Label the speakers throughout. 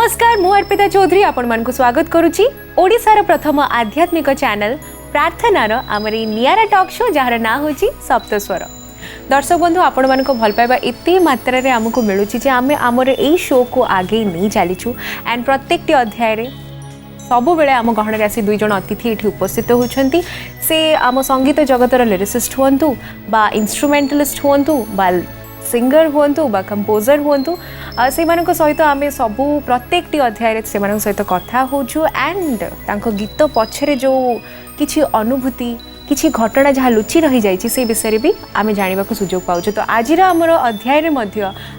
Speaker 1: नमस्कार मु अर्पिता चौधरी आपण मानकु स्वागत करुची ओडिसार प्रथम आध्यात्मिक चैनल प्रार्थनार आमर नियारा टॉक शो जार ना होची सप्तस्वर। दर्शक बंधु आपण मानक भल पाइबा एते मात्रा रे हमकु मिलुची जे आमे आमर एई शो को आगे नहीं चलीछु एंड प्रत्येक अध्याय रे सबु बेले आम गहन आसी दुई जन अतिथि ये उपस्थित होती से आम संगीत जगतर लिरिसिस्ट हुंतु बा इंस्ट्रुमेंटलिस्ट हुंतु बा सिंगर हुंतु बा कंपोजर हुंतु से सहित आम सबू प्रत्येक अध्याय से सहित कथा होचु एंड तांको गीत पछरे जो किछि अनुभूति किछि घटना जहाँ लुचि रही जाइछि से विषय भी आम जाना सुजोग पाउछु। तो आज अध्याय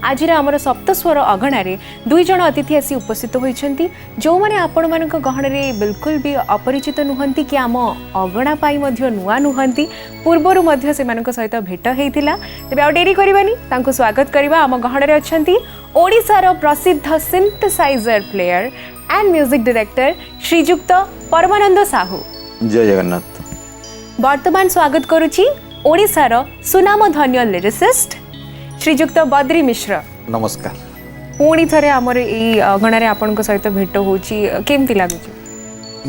Speaker 1: आज सप्तस्वर अगणारे दुई जन अतिथि आसी उपस्थित होइछन्ति जो माने आपण मानक गहन रे बिल्कुल भी अपरिचित नुहंती कि आम अगणा पाई मध्य नुआ नुहंती पूर्वरु मध्य से मानक सहित भेट हेइतिला। तबे आ डेरी करबानी तांको स्वागत करबा आम गहन रे अछन्ति ओडिसार प्रसिद्ध synthesizer player and music director श्रीजुक्त परमानंद साहू।
Speaker 2: जय जगन्नाथ।
Speaker 1: वर्तमान स्वागत करुची ओडिसार सुनाम धन्य लिरिसिस्ट श्रीजुक्त बद्री मिश्र।
Speaker 2: नमस्कार।
Speaker 1: पुणी थरे आमर एई अगणारे आपनक सहित भेट होची केमती लागुची?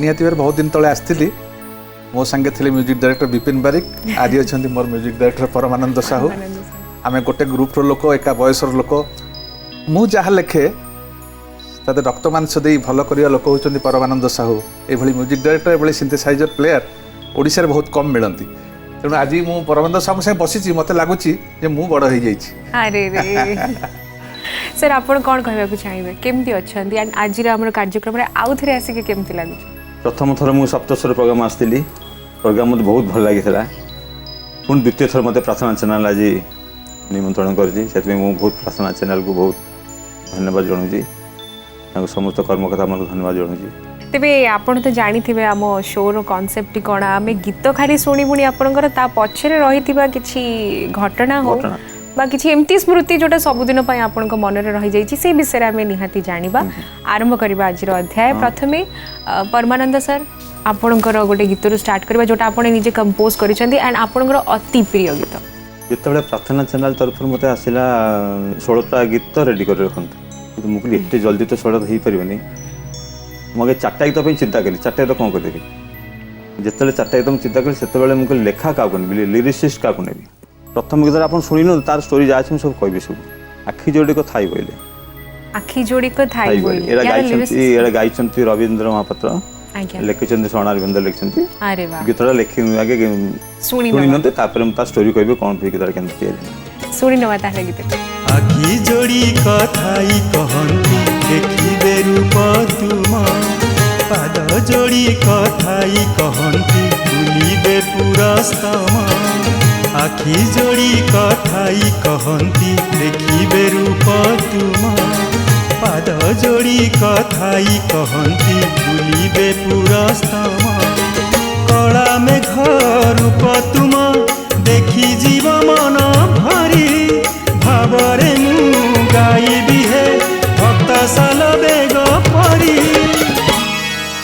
Speaker 2: नियति बार बहुत दिन तले आस्थिली मो संगे थिले म्यूजिक डायरेक्टर विपिन बारिक आज अछंती मोर म्यूजिक डायरेक्टर परमानंद साहू। आमे गोटे ग्रुप रो लोक एका बयसर लोक मु जहा लेखे ताते रक्त मांस देई भल करिया लोक होचंती परमानंद साहू। ए भली म्यूजिक डायरेक्टर ए भली सिंथेसाइजर प्लेयर ओडिसा रे बहुत कम मिलंती तेणु आज मु परमानंद साहू से बसिची मते लागुची जे मु बड़ होई जाईची।
Speaker 1: अरे रे सर आपण कोन कहबा को चाहिबे केमती अछंती एंड आज रे हमर कार्यक्रम रे आउ थरे आसी के केमती लागुची?
Speaker 3: प्रथम थर मु सप्तस्वर प्रोग्राम आस्थिली प्रोग्राम मते बहुत भल लागितला पुन द्वितीय थर मते प्रार्थना चैनल आज निमंत्रण करजी सेतमे मु बहुत प्रार्थना चैनल को बहुत धन्यवाद जणाउजी समस्त कर्मकर्ता मन धन्यवाद जणाउजी।
Speaker 1: तेबे आपण तो जानी थिबे आम शो रो कांसेप्ट कोन आमे गीत खाली सुनी बुनी आपनकर ता पछरे रहितिबा किछि घटना हो बा किछि एमती स्मृति जोटा सब दिन पय आपनक मन रे रहि जाईछि से विषय रे आमे निहाती जानिबा। आरंभ करबा आज रो अध्याय। प्रथमे परमानंद सर आपनकर गोटे गीत रो स्टार्ट करबा जोटा आपण निजे कंपोज करिसंती एंड आपनकर अति प्रिय गीत
Speaker 3: जेतबे प्रार्थना चैनल तरफ मते आसिला 16टा गीत रेडी कर रखंत मुकली एते जल्दी तो 16 होई परिबनी मगे 4टा गीत पे चिंता करी 4टा तो कौन कर देबी जेतले 4टा गीत चिंता करी सेते बेले मुकली लेखा का कोन बिली लिरिसिस्ट का कोन नेबी प्रथम गीत आपण सुनिनो तार स्टोरी जा छै सब कहबे सब आखी जोड़ी को थाई बोइले आखी जोड़ी को थाई बोइले एरा गाइछंती रविंद्र महापात्र लेखिछंती सोनार बिंद लेखिछंती। अरे वाह गीतरा लेखि आगे सुनिनते तापर हम ता स्टोरी कहबे कोन पे गीतरा केनती है
Speaker 1: सुनि नवा ताले गीत
Speaker 4: आखी जोड़ी कथाई कहंती देखिबे रूप तुम पाद जोड़ी कथाई कहंती भूलिबे पुरस्तम आखी जोड़ी कथाई कहंती देखिबे रूप तुम पाद जोड़ी कथाई कहंती भूलिबे पुरस्तम कला मेघ रूप तुम देखि जीव मन भरी भावरे मु गाइबी हे भक्त साल बेग परी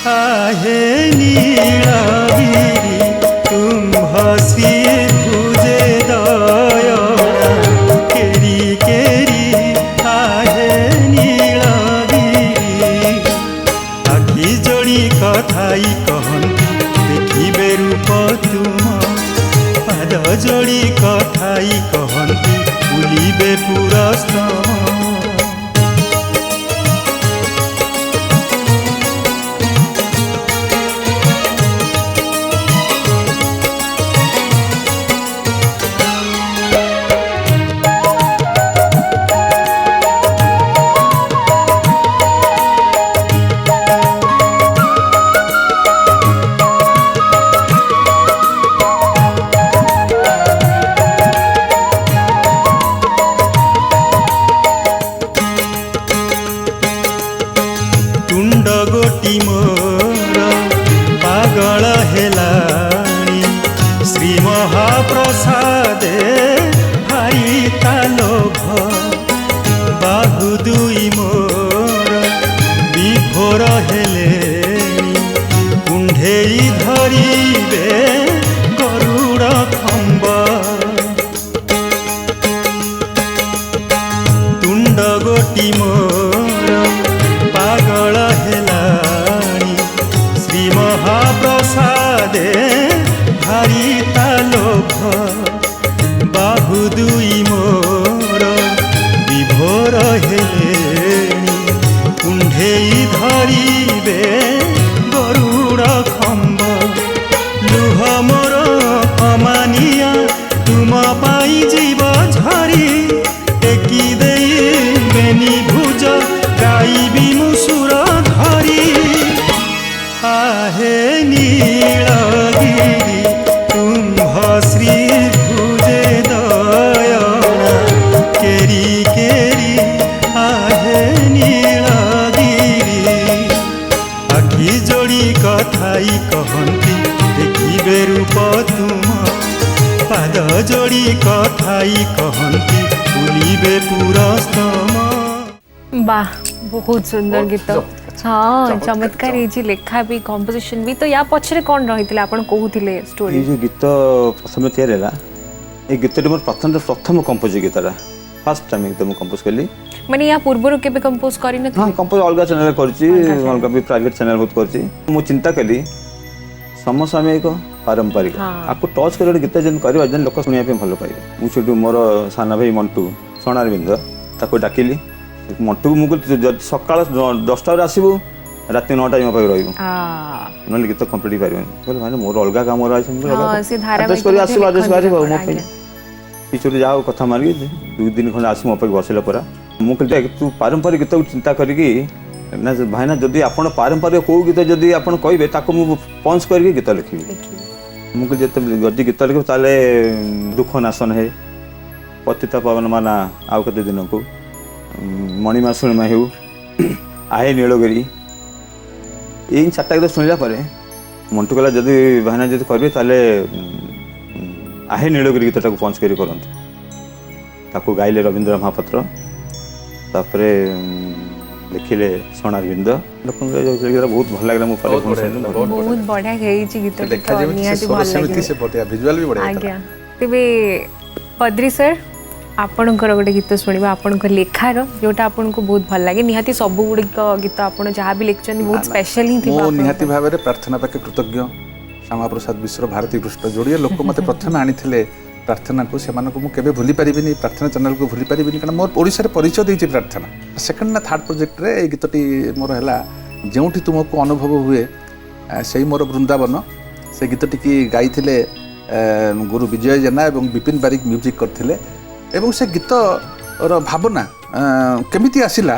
Speaker 4: आहे नीलागिरी तुम हसी पूजे दया केरी केरी आहे नीलागिरी आखी जोड़ी कथाई कहंती देखिबे रूप तुम पाद जोड़ी कथाई कहंती भूलिबे पुरस्तम। मुसुर धरी आहे नीलगिरी तुम्भ श्री भुजे दयना केरी केरी आहे नीलगिरी आखि जोड़ी कथाई कहती देखिबे रूप तुम पाद जोड़ी कथाई कहती बुलिबे पुरस्तम।
Speaker 1: वाह बहुत सुंदर गीत हाँ चमत्कार ये लेखा भी कंपोजिशन भी तो या पछरे कौन रही आपण कहूतिले स्टोरी
Speaker 3: ये जो गीत प्रथम तैयार है ये गीत मोर प्रथम कंपोज गीतटा फर्स्ट टाइम गीत मुझे कंपोज कली
Speaker 1: माने या पूर्व केबे कंपोज करी न
Speaker 3: हाँ कंपोज अलग चैनल करछि अलग भी प्राइवेट चैनल बहुत करछि मु चिंता कली समसामयिक पारंपरिक आपको टच कर गीत जन करबा जन लोक सुनिया पे भलो पाइबे मु छुटू मोर साना भाई मंटू सोनारबिंद ताको डाकिली मंटू मुझे सकाल 10टा आसबू रात 9टा मो पाखे रही ना गीत कम्प्लीट पारे मैंने मोर अलग काम पिछड़ जाओ कथा मारिक 2 दिन खंड आस मो पाखे बसला परा मुझे तू पारंपरिक गीत चिंता करी ना भाईना जदि आप पारंपरिक कौ गीत जदि आप कहे मुझे पंच करके गीत लिखी मुझे जदि गीत लिख ताले दुख नाशन है पतिता पवन माना आउ कते दिन को मणिमा शुणिमा हो आहे नीलगिरी ये 4टा गीत शुणिला मंटू कहला जदि भाईना जदि करेंगे ताले आहे नीलगिरी गीतटा को पंच कर गाइले रवींद्र महापात्र तापर लिखिले सोनारबिंद लोक बहुत भल लगे
Speaker 1: बहुत बढ़िया गीत आज्ञा तेबे पद्री सर आपणकर गोटे गीत शुणा आपण लेखार जोटा आपन को बहुत भल लगे निहाती सब गुड़िक गीत आप जहाँ भी लिखते बहुत स्पेशल ही
Speaker 2: निहाती भाव में प्रार्थना पाखे कृतज्ञ श्यामा प्रसाद मिश्र भारती पृष्ठ जोड़िए लोक मत प्रथम आनी प्रार्थना को से केबे भूली पारिबिनी प्रार्थना चैनल को भूली पारिबिनी कारण मोर ओडिसा रे परिचय देछि प्रार्थना सेकंड ना थर्ड प्रोजेक्ट रे ए गीतटी मोर हला जेउठी तुमको अनुभव हुए सेही मोर वृंदावन से गीतटी की गाइथिले गुरु विजय जेना एवं विपिन बारिक म्यूजिक करथिले एवं से गीत भावना केमिति आसिला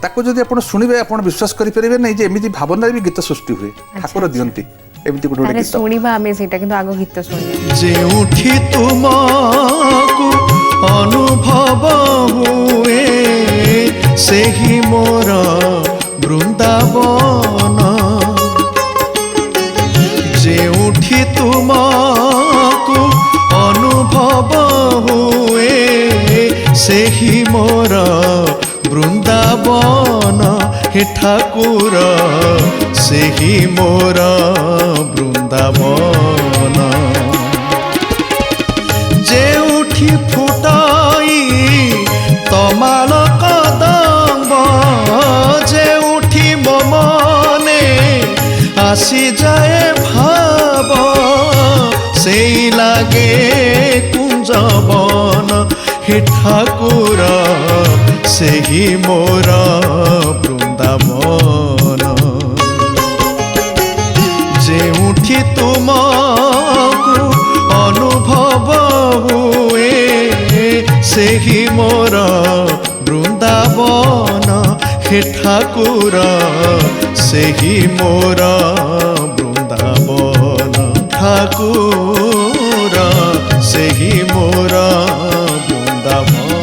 Speaker 2: ताको जदि आपण सुनिबे आपण विश्वास करि परिबे नै जे एमिति भावना भी गीत सृष्टि हुए ठाकुर दियंती एमिति गोटे गीत
Speaker 1: सुनिबा हमें सेटा किंतु आगो गीत सुनिबा
Speaker 4: जेउठी तुमको अनुभव हुए सेही मोर वृंदावन जेउठी तुमको अनुभव हुए सेही मोर वृंदावन हे ठाकुर सेही मोर वृंदावन जेउठी फुटाई तमाल कदम्ब जेउठी मो मने आसी जाए भाव सेई लागे कुंजवन हे ठाकुर सेही मोर वृंदावन जेउठी तुमको अनुभव हुए सेही मोर वृंदावन हे ठाकुर सेही मोर वृंदावन ठाकुर सेही मोर वृंदावन।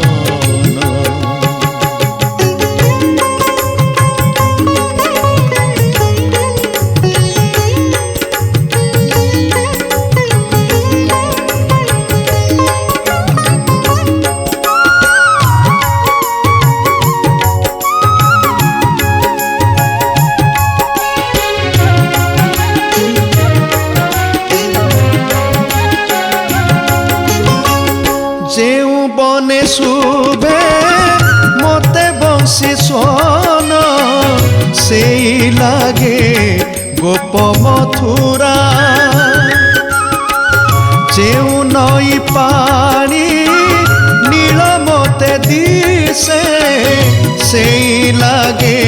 Speaker 4: शुभे मोते बंसी सोन से लागे गोप मथुरा जेउ नई पानी नील मोते दिसे से लागे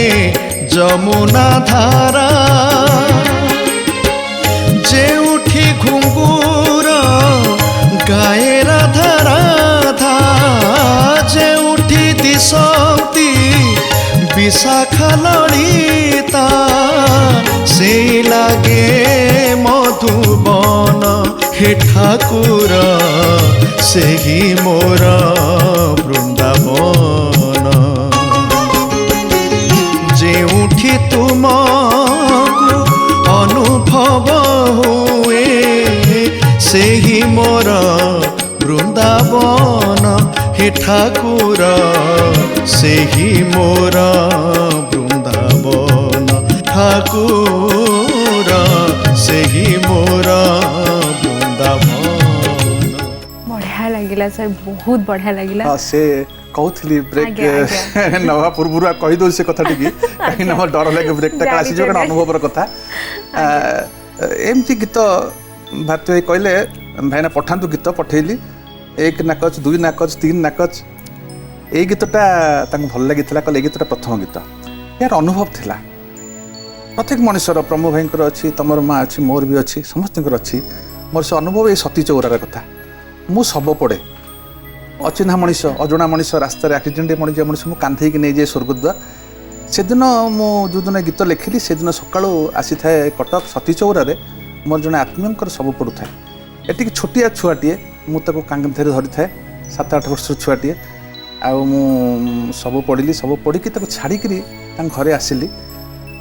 Speaker 4: जमुना धारा जेउठी घुंगुर गाए राधा राधा जेउठी दिशंती विशाखा ଲଳିତା ସେଇ ଲାଗେ ମଧୁବନ ହେ ଠାକୁର ସେହି ମୋର ବୃନ୍ଦାବନ ଯେଉଁଠି ତୁମକୁ ଅନୁଭବ ହୁଏ ସେହି ମୋର ବୃନ୍ଦାବନ ହେ ଠାକୁର ସେହି ମୋର ବୃନ୍ଦାବନ ଠାକୁର ସେହି ମୋର ବୃନ୍ଦାବନ।
Speaker 1: ବଢିଆ ଲାଗିଲା ସାର୍, ବହୁତ ବଢିଆ ଲାଗିଲା।
Speaker 2: ହଁ ସେ କହୁଥିଲି ବ୍ରେକ୍
Speaker 1: ଆଜ୍ଞା,
Speaker 2: ନେବା ପୂର୍ବରୁ କହିଦେଉଛି ସେ କଥାଟି କି କାହିଁକି ନା ଡର ଲାଗେ ବ୍ରେକ୍ଟା କାଳେ ଆସିଯିବ କାରଣ ଅନୁଭବର କଥା। ଏମିତି ଗୀତ ଭାରତୀ ଭାଇ କହିଲେ ଭାଇନା ପଠାନ୍ତୁ ଗୀତ, ପଠେଇଲି। 1 ନାକଚ 2 ନାକଚ 3 ନାକଚ ଏଇ ଗୀତଟା ତାଙ୍କୁ ଭଲ ଲାଗିଥିଲା, କହିଲେ ଏଇ ଗୀତଟା ପ୍ରଥମ ଗୀତ। ଏହାର ଅନୁଭବ ଥିଲା ପ୍ରତ୍ୟେକ ମଣିଷର, ପ୍ରମୋଦ ଭାଇଙ୍କର ଅଛି, ତମର ମା ଅଛି, ମୋର ବି ଅଛି, ସମସ୍ତଙ୍କର ଅଛି। ମୋର ସେ ଅନୁଭବ ଏଇ ସତୀ ଚଉରାର କଥା। ମୁଁ ଶବ ପଡ଼େ, ଅଚିହ୍ନା ମଣିଷ, ଅଜଣା ମଣିଷ, ରାସ୍ତାରେ ଆକ୍ସିଡେଣ୍ଟ ମଣିଷ ମୁଁ କାନ୍ଧେଇକି ନେଇଯାଏ ସ୍ୱର୍ଗଦ୍ୱାର। ସେଦିନ ମୁଁ ଯେଉଁଦିନ ଗୀତ ଲେଖିଲି ସେଦିନ ସକାଳୁ ଆସିଥାଏ କଟକ ସତୀ ଚଉରାରେ ମୋର ଜଣେ ଆତ୍ମୀୟଙ୍କର ଶବ ପଡ଼ୁଥାଏ। ଏତିକି ଛୋଟିଆ ଛୁଆଟିଏ, ମୁଁ ତାକୁ କାନ୍ଧରେ ଧରିଥାଏ, 7-8 ବର୍ଷର ଛୁଆଟିଏ। ଆଉ ମୁଁ ସବୁ ପଡ଼ିଲି, ସବୁ ପଡ଼ିକି ତାକୁ ଛାଡ଼ିକିରି ତାଙ୍କ ଘରେ ଆସିଲି,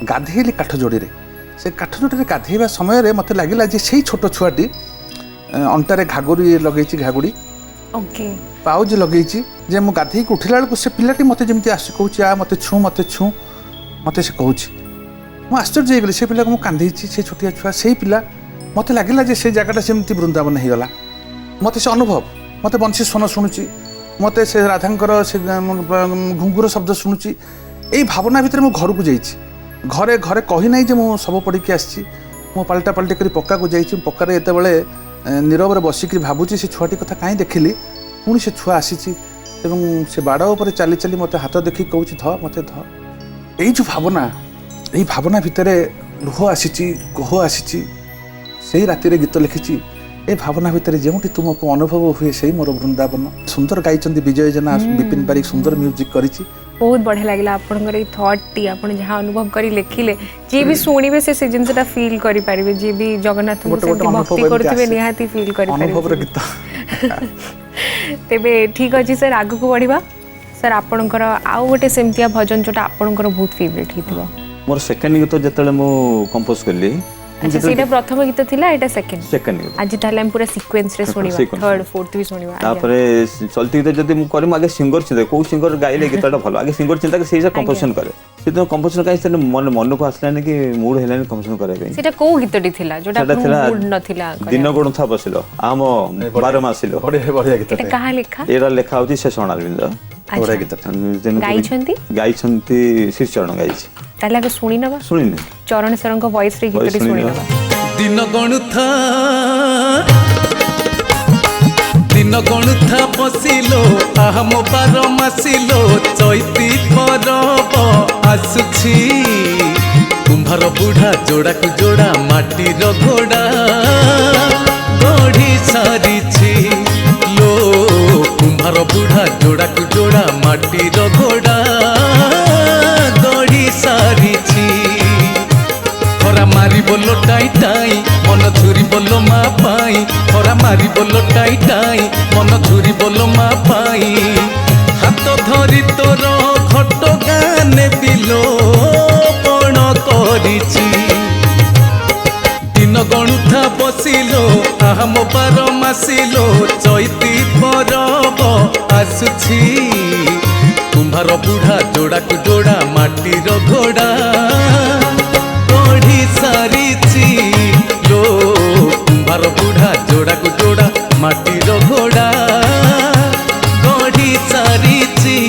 Speaker 2: ଗାଧେଇଲି କାଠ ଯୋଡ଼ିରେ। ସେ କାଠ ଯୋଡ଼ିରେ ଗାଧେଇବା ସମୟରେ ମୋତେ ଲାଗିଲା ଯେ ସେଇ ଛୋଟ ଛୁଆଟି ଅଣ୍ଟାରେ ଘାଗୁଡ଼ି ଲଗେଇଛି, ଘାଗୁଡ଼ି
Speaker 1: ଓକେ
Speaker 2: ପାଉଜି ଲଗେଇଛି, ଯେ ମୁଁ ଗାଧେଇକି ଉଠିଲା ବେଳକୁ ସେ ପିଲାଟି ମୋତେ ଯେମିତି ଆସି କହୁଛି ଆ ମୋତେ ଛୁଁ ମୋତେ ସେ କହୁଛି। ମୁଁ ଆଶ୍ଚର୍ଯ୍ୟ ହେଇଗଲି, ସେ ପିଲାକୁ ମୁଁ କାନ୍ଦେଇଛି, ସେ ଛୋଟିଆ ଛୁଆ ସେଇ ପିଲା। ମୋତେ ଲାଗିଲା ଯେ ସେ ଜାଗାଟା ସେମିତି ବୃନ୍ଦାବନ ହେଇଗଲା। ମୋତେ ସେ ଅନୁଭବ, ମୋତେ ବଂଶୀ ସ୍ୱନ ଶୁଣୁଛି, ମୋତେ ସେ ରାଧାଙ୍କର ସେ ଘୁଙ୍ଗୁର ଶବ୍ଦ ଶୁଣୁଛି। ଏଇ ଭାବନା ଭିତରେ ମୁଁ ଘରକୁ ଯାଇଛି। ଘରେ କହି ନାହିଁ ଯେ ମୁଁ ଶବ ପଡ଼ିକି ଆସିଛି। ମୁଁ ପାଲଟା କରି ପକ୍କାକୁ ଯାଇଛି। ପକ୍କାରେ ଯେତେବେଳେ ନୀରବରେ ବସିକି ଭାବୁଛି ସେ ଛୁଆଟି କଥା କାହିଁ ଦେଖିଲି, ପୁଣି ସେ ଛୁଆ ଆସିଛି ଏବଂ ସେ ବାଡ଼ ଉପରେ ଚାଲି ଚାଲି ମୋତେ ହାତ ଦେଖିକି କହୁଛି ଧ ମୋତେ ଧ। ଏଇ ଯେଉଁ ଭାବନା, ଏଇ ଭାବନା ଭିତରେ ଲୁହ ଆସିଛି, କୋହ ଆସିଛି। ସେଇ ରାତିରେ ଗୀତ ଲେଖିଛି। এই ভাবনা ভিতরে যেমনটি তোমাকে অনুভব হুয়ে সেই মোর বৃন্দাবন। সুন্দর গাইছেন বিজয় জেনা, বিপিন বারিক সুন্দর মিউজিক করেছি।
Speaker 1: बहुत बढ़िया लगे आपनकर ये थॉट टी आपन जहां अनुभव करी लिखिले जे भी सुनिबे से जिनसटा फील करि पारिबे, जे भी जगन्नाथ को सेमती भक्ति करथिबे निहाती फील करि पारिबे
Speaker 2: अनुभव गीत।
Speaker 1: तेबे ठीक अछि सर, आगु को बढ़िबा। सर आपनकर आउ गोटे सेमतिया भजन जोटा आपनकर बहुत फेवरेट हितबो।
Speaker 3: मोर सेकंड गीत जेतले मु कंपोज करली,
Speaker 1: अच्छा सीटा प्रथम गीत थिला, एटा सेकंड
Speaker 3: गीत
Speaker 1: आज ताले हम पूरा सीक्वेंस रे सुनिबा, थर्ड फोर्थ भी सुनिबा।
Speaker 3: तापरे चलती गीत जदी मु करी आगे सिंगर चिंता को सिंगर गाइले गीतटा भलो, आगे सिंगर चिंता के सेजा कंपोजिशन करे। सेतो कंपोजिशन काई से मन को आसलानी कि मूड हेलानी कंपोजिशन करे पे।
Speaker 1: सेटा को गीतटी थिला जोटा मूड न थिला?
Speaker 3: दिन गुण था बसिलो आम 12 मासिलो
Speaker 2: बढ़िया गीत।
Speaker 1: एटा कहा लिखा?
Speaker 3: एरा लेखा होती से सोनारविंद
Speaker 2: बढ़िया गीत
Speaker 3: गाइछंती श्रीचरण गाइछि।
Speaker 1: ताले आगे सुनी नबा,
Speaker 3: सुनिने
Speaker 1: चरण सरंग वॉइस रे गीतटी सुनी नबा।
Speaker 4: दिन गणुथा पशिलो आहम 12 मासिलो चैती परब आसुछि कुंभार बुढ़ा जोड़ा को जोड़ा माटीर घोड़ा गढ़ी सारिछि लो कुंभार बुढ़ा जोड़ा को जोड़ा माटीर घोड़ा गढ़ी सारिछि खरा मारी बोलो टाई टाई मन झुरी बोलो मा पाई खरा मारी बोलो टाई टाई मन झुरी बोलो मा पाई हाथ धरी तोर घट गाने बिलो पण करिछि दिन गणुथा बसिलो आहम 12 मासिलो चैती परब आसुछि कुंभार बुढ़ा जोड़ा को जोड़ा माटीर घोड़ा सारिछि लो कुंभार बुढ़ा जोड़ा को जोड़ा माटीर घोड़ा गढ़ी सारिछि।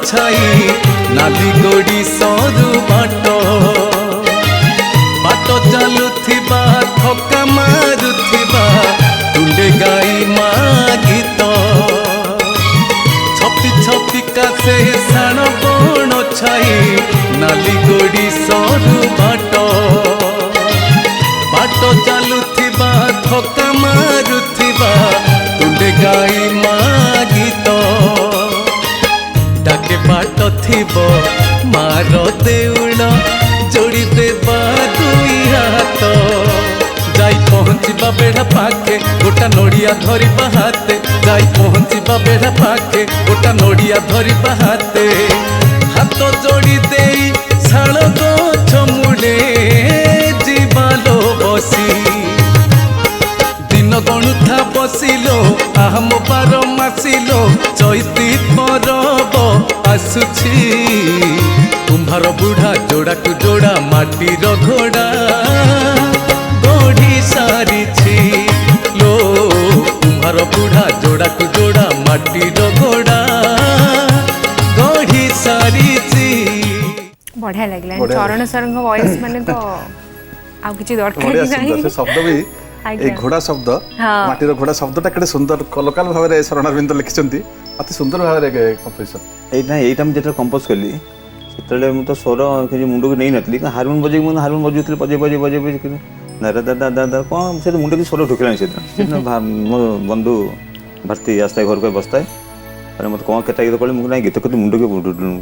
Speaker 4: छाई नाली गोड़ी सरू बाट बाट चालुथिबा थका मारुथिबा तुंडे गाई मा गीत छपी छपिका से साण बण छाई नाली गोड़ी सरू बाट बाट चालुथिबा थका मारुथिबा तुंडे गाई मा गीत डाके बाट थिब मार देउल जोड़ी देबा दुई हाथ जाई पहुँचबा बेढ़ा पाखे गोटा नड़िया धरिबा हाथे जाई पहुँचबा बेढ़ा पाखे गोटा नड़िया धरिबा हाथे हाथ जोड़ी देई शाल गछ मुड़े जीवालो बसी दिन गणुथा बसिलो आहम बार मासिलो चैती परब आसुछि कुम्भार बुढ़ा जोड़ा कु जोड़ा माटीर घोड़ा गढ़ी सारिछि लो कुम्भार बुढ़ा जोड़ा कु जोड़ा माटीर घोड़ा गढ़ी सारिछि।
Speaker 1: बढ़िया लगला
Speaker 2: बढ़िया
Speaker 1: चरण सरंग वॉइस माने तो आ किछि दरकार
Speaker 2: बढिया
Speaker 1: नहीं
Speaker 2: सुंदर से शब्द भी
Speaker 1: आज्ञा।
Speaker 2: ए घोड़ा शब्द
Speaker 1: हाँ।
Speaker 2: माटीर घोड़ा शब्दटा केते सुंदर लोकाल भाव में शरणारविंद लिखिछंती अति सुंदर भाव में कंपोजिशन
Speaker 3: एटा मुझे जो कंपोज कली से मुझे तो स्वर मुंड को नहीं नथली हारमोन बजे मुझे हारमोन बजाऊँ बजे बजे बजे बजे दादा दादा दादा कौन से मुंड की स्वर ढुकलानी से मो बंधु भारती आस्ता घर को बसता है अरे मत कौन केटा गीत कहले मुझे गीत कति मुंड के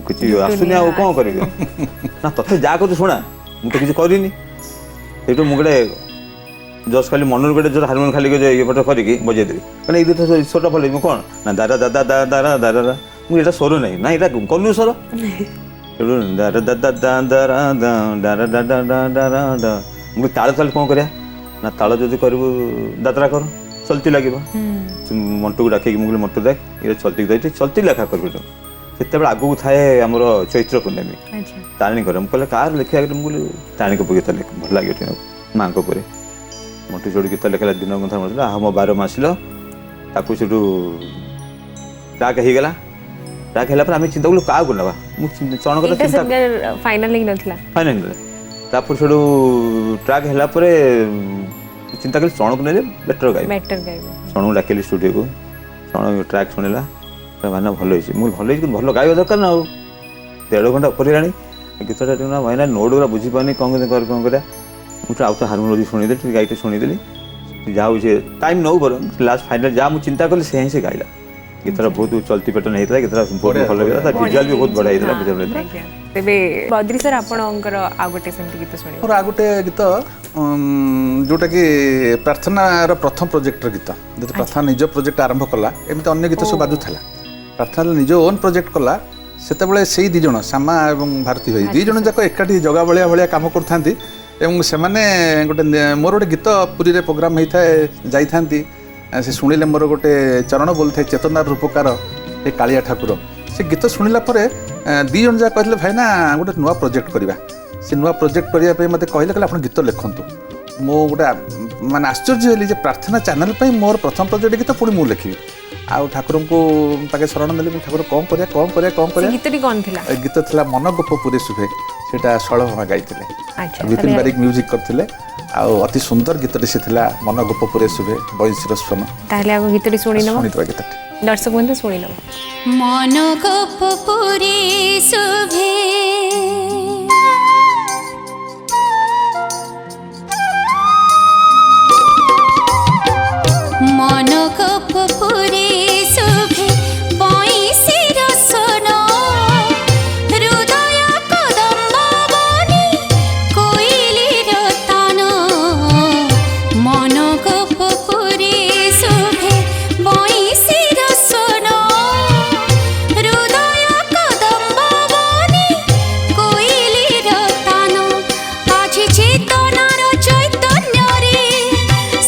Speaker 3: किसी आसुनी आ कौन कर ना तथे जा कर शुणा मुझे किसी करनी ये मुझे जस्ट खाली मन गोटे जो हारमोन खाली ये पट करके बजे देवी कहना ये स्वरटा भल कौन ना दादा दादा दादा दादा दादा मुझे स्वर नहीं ना यहाँ कनु स्वर दादा दादा दादा दादा दादा दादा मुझे ताल ताल कौन करा ना ताल जो करू दादरा कर चलती लगे मंटू को डाक मुझे मंटू देख ये चलती चलती लेखा कर से आगू थाए आम चैत्र पूर्णमी तारिणी कर मुझे कार लिखा मुझे तारिणी को गीत भल लगे माँ को मंटू जोड़ी गीत लिखला दिन कथा मतलब आह मो बार मासिल ताकू से ट्राक हो गला ट्राक है आम चिंता कलु क्या नवा चणक चिंता
Speaker 1: फाइनल नहीं नथिला
Speaker 3: फाइनाल तापर से ट्राक है चिंता कली चणक ने बेटर गाय चण को डाकिली स्टूडियो को चण ट्राक शुणिला भाना भल मुझे भल गाय दरकार ना 1.5 घंटा उपर गीतटा भाईना नोट गुरा बुझी पानी कौन करा मुझे आउ तो हारमोन शुणीदे गाईटे शुणीदेली जहाँ टाइम नौ बर लास्ट फाइनल जहाँ मुझे चिंता कली से ही से गाइला गीतटा बहुत चलती पैटर्न होता है गीतटा बहुत भल लगा विजुअल भी बहुत बढ़िया होता है
Speaker 1: तेबे बद्री सर आपणकर आ गोटे सेमती गीत सुनी
Speaker 2: मोर आ गोटे गीत जोटा कि प्रार्थनार प्रथम प्रोजेक्टर गीत जब प्रार्थना निज प्रोजेक्ट आरंभ कला एमती अन्य गीत सब बाजुला प्रार्थना निज ओन प्रोजेक्ट कला सेतबेले सेई दी जण श्यामा एवं भारती भाई दी जण जाक एकाठी जगा भलिया भलिया काम करथांती एवं सेमाने गोटे मोर गोटे गीत पुरी रे प्रोग्राम होता है जाइथांती से शुणिले मोर गोटे चरण बोलते चेतनार रूपकार ए कालिया ठाकुर से गीत शुणिला परे दी जन जा कहले भाई ना गोटे नुआ प्रोजेक्ट करवा से नुआ प्रोजेक्ट करने मत कहले आप गीत लिखतु मो गोटे माने आश्चर्य हेली जे प्रार्थना चैनल मोर प्रथम प्रोजेक्ट गीत पुणी मुझे लिखी आउ ठाकुर को ताके शरण देली ठाकुर कौन करिया कौन करिया कौन करिया
Speaker 1: गीतटी कौन थिला
Speaker 2: गीत थिला मन गोप पुरे शुभे सेटा सळभमा गाइथिले
Speaker 1: अच्छा
Speaker 2: विपिन बारिक म्यूजिक करथिले आउ अति सुंदर गीतटी से थिला मन गोप पुरे शुभे बंशीर स्वन
Speaker 1: ताले आगो गीतटी सुनी नबो
Speaker 2: सुनितबा गीतटी
Speaker 1: दर्शक बंधु सुनी नबो
Speaker 5: मन गोप पुरे शुभे मन गोप पुरे शुभे बंशीर स्वन हृदय कदम्ब बनी कोइलीर तान मन गोप पुरे शुभे बंशीर स्वन हृदय कदम्ब बनी कोइलीर तान आज चेतनार चैतन्य रे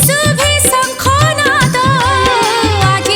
Speaker 5: शुभे शंखनाद आज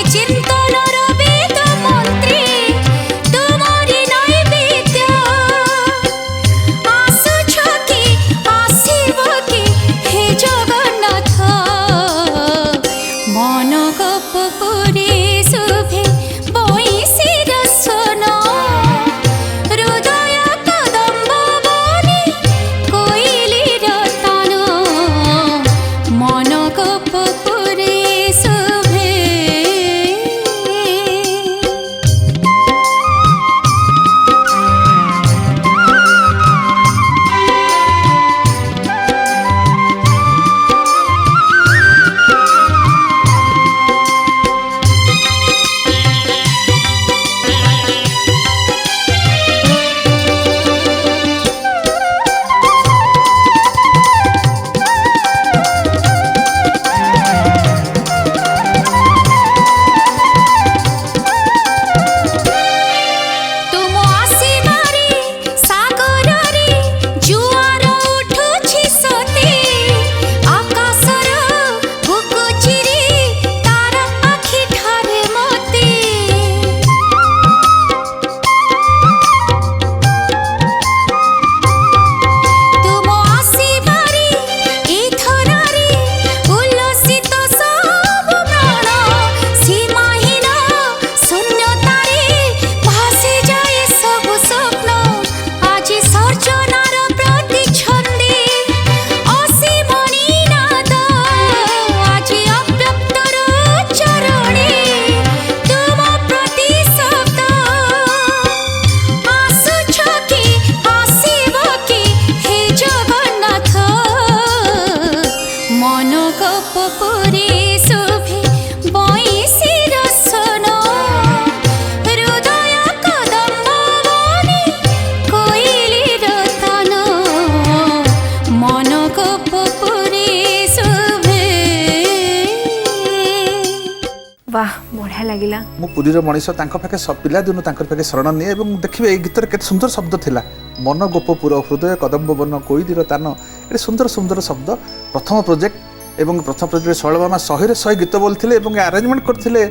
Speaker 1: ଲାଗିଲା
Speaker 2: ମୁଁ ପୁରୀର ମଣିଷ ତାଙ୍କ ପାଖେ ପିଲାଦିନୁ ତାଙ୍କ ପାଖେ ଶରଣ ନିଏ ଏବଂ ଦେଖିବେ ଏଇ ଗୀତରେ କେତେ ସୁନ୍ଦର ଶବ୍ଦ ଥିଲା। ମନ ଗୋପପୁର ହୃଦୟ କଦମ୍ବ ବନ କୋଇଲିର ତାନ, ଏଠି ସୁନ୍ଦର ସୁନ୍ଦର ଶବ୍ଦ। ପ୍ରଥମ ପ୍ରୋଜେକ୍ଟ ଏବଂ ପ୍ରଥମ ପ୍ରୋଜେକ୍ଟରେ ଶୈଳବାମା 100ରେ 100 ଗୀତ ବୋଲିଥିଲେ ଏବଂ ଆରେଞ୍ଜମେଣ୍ଟ କରିଥିଲେ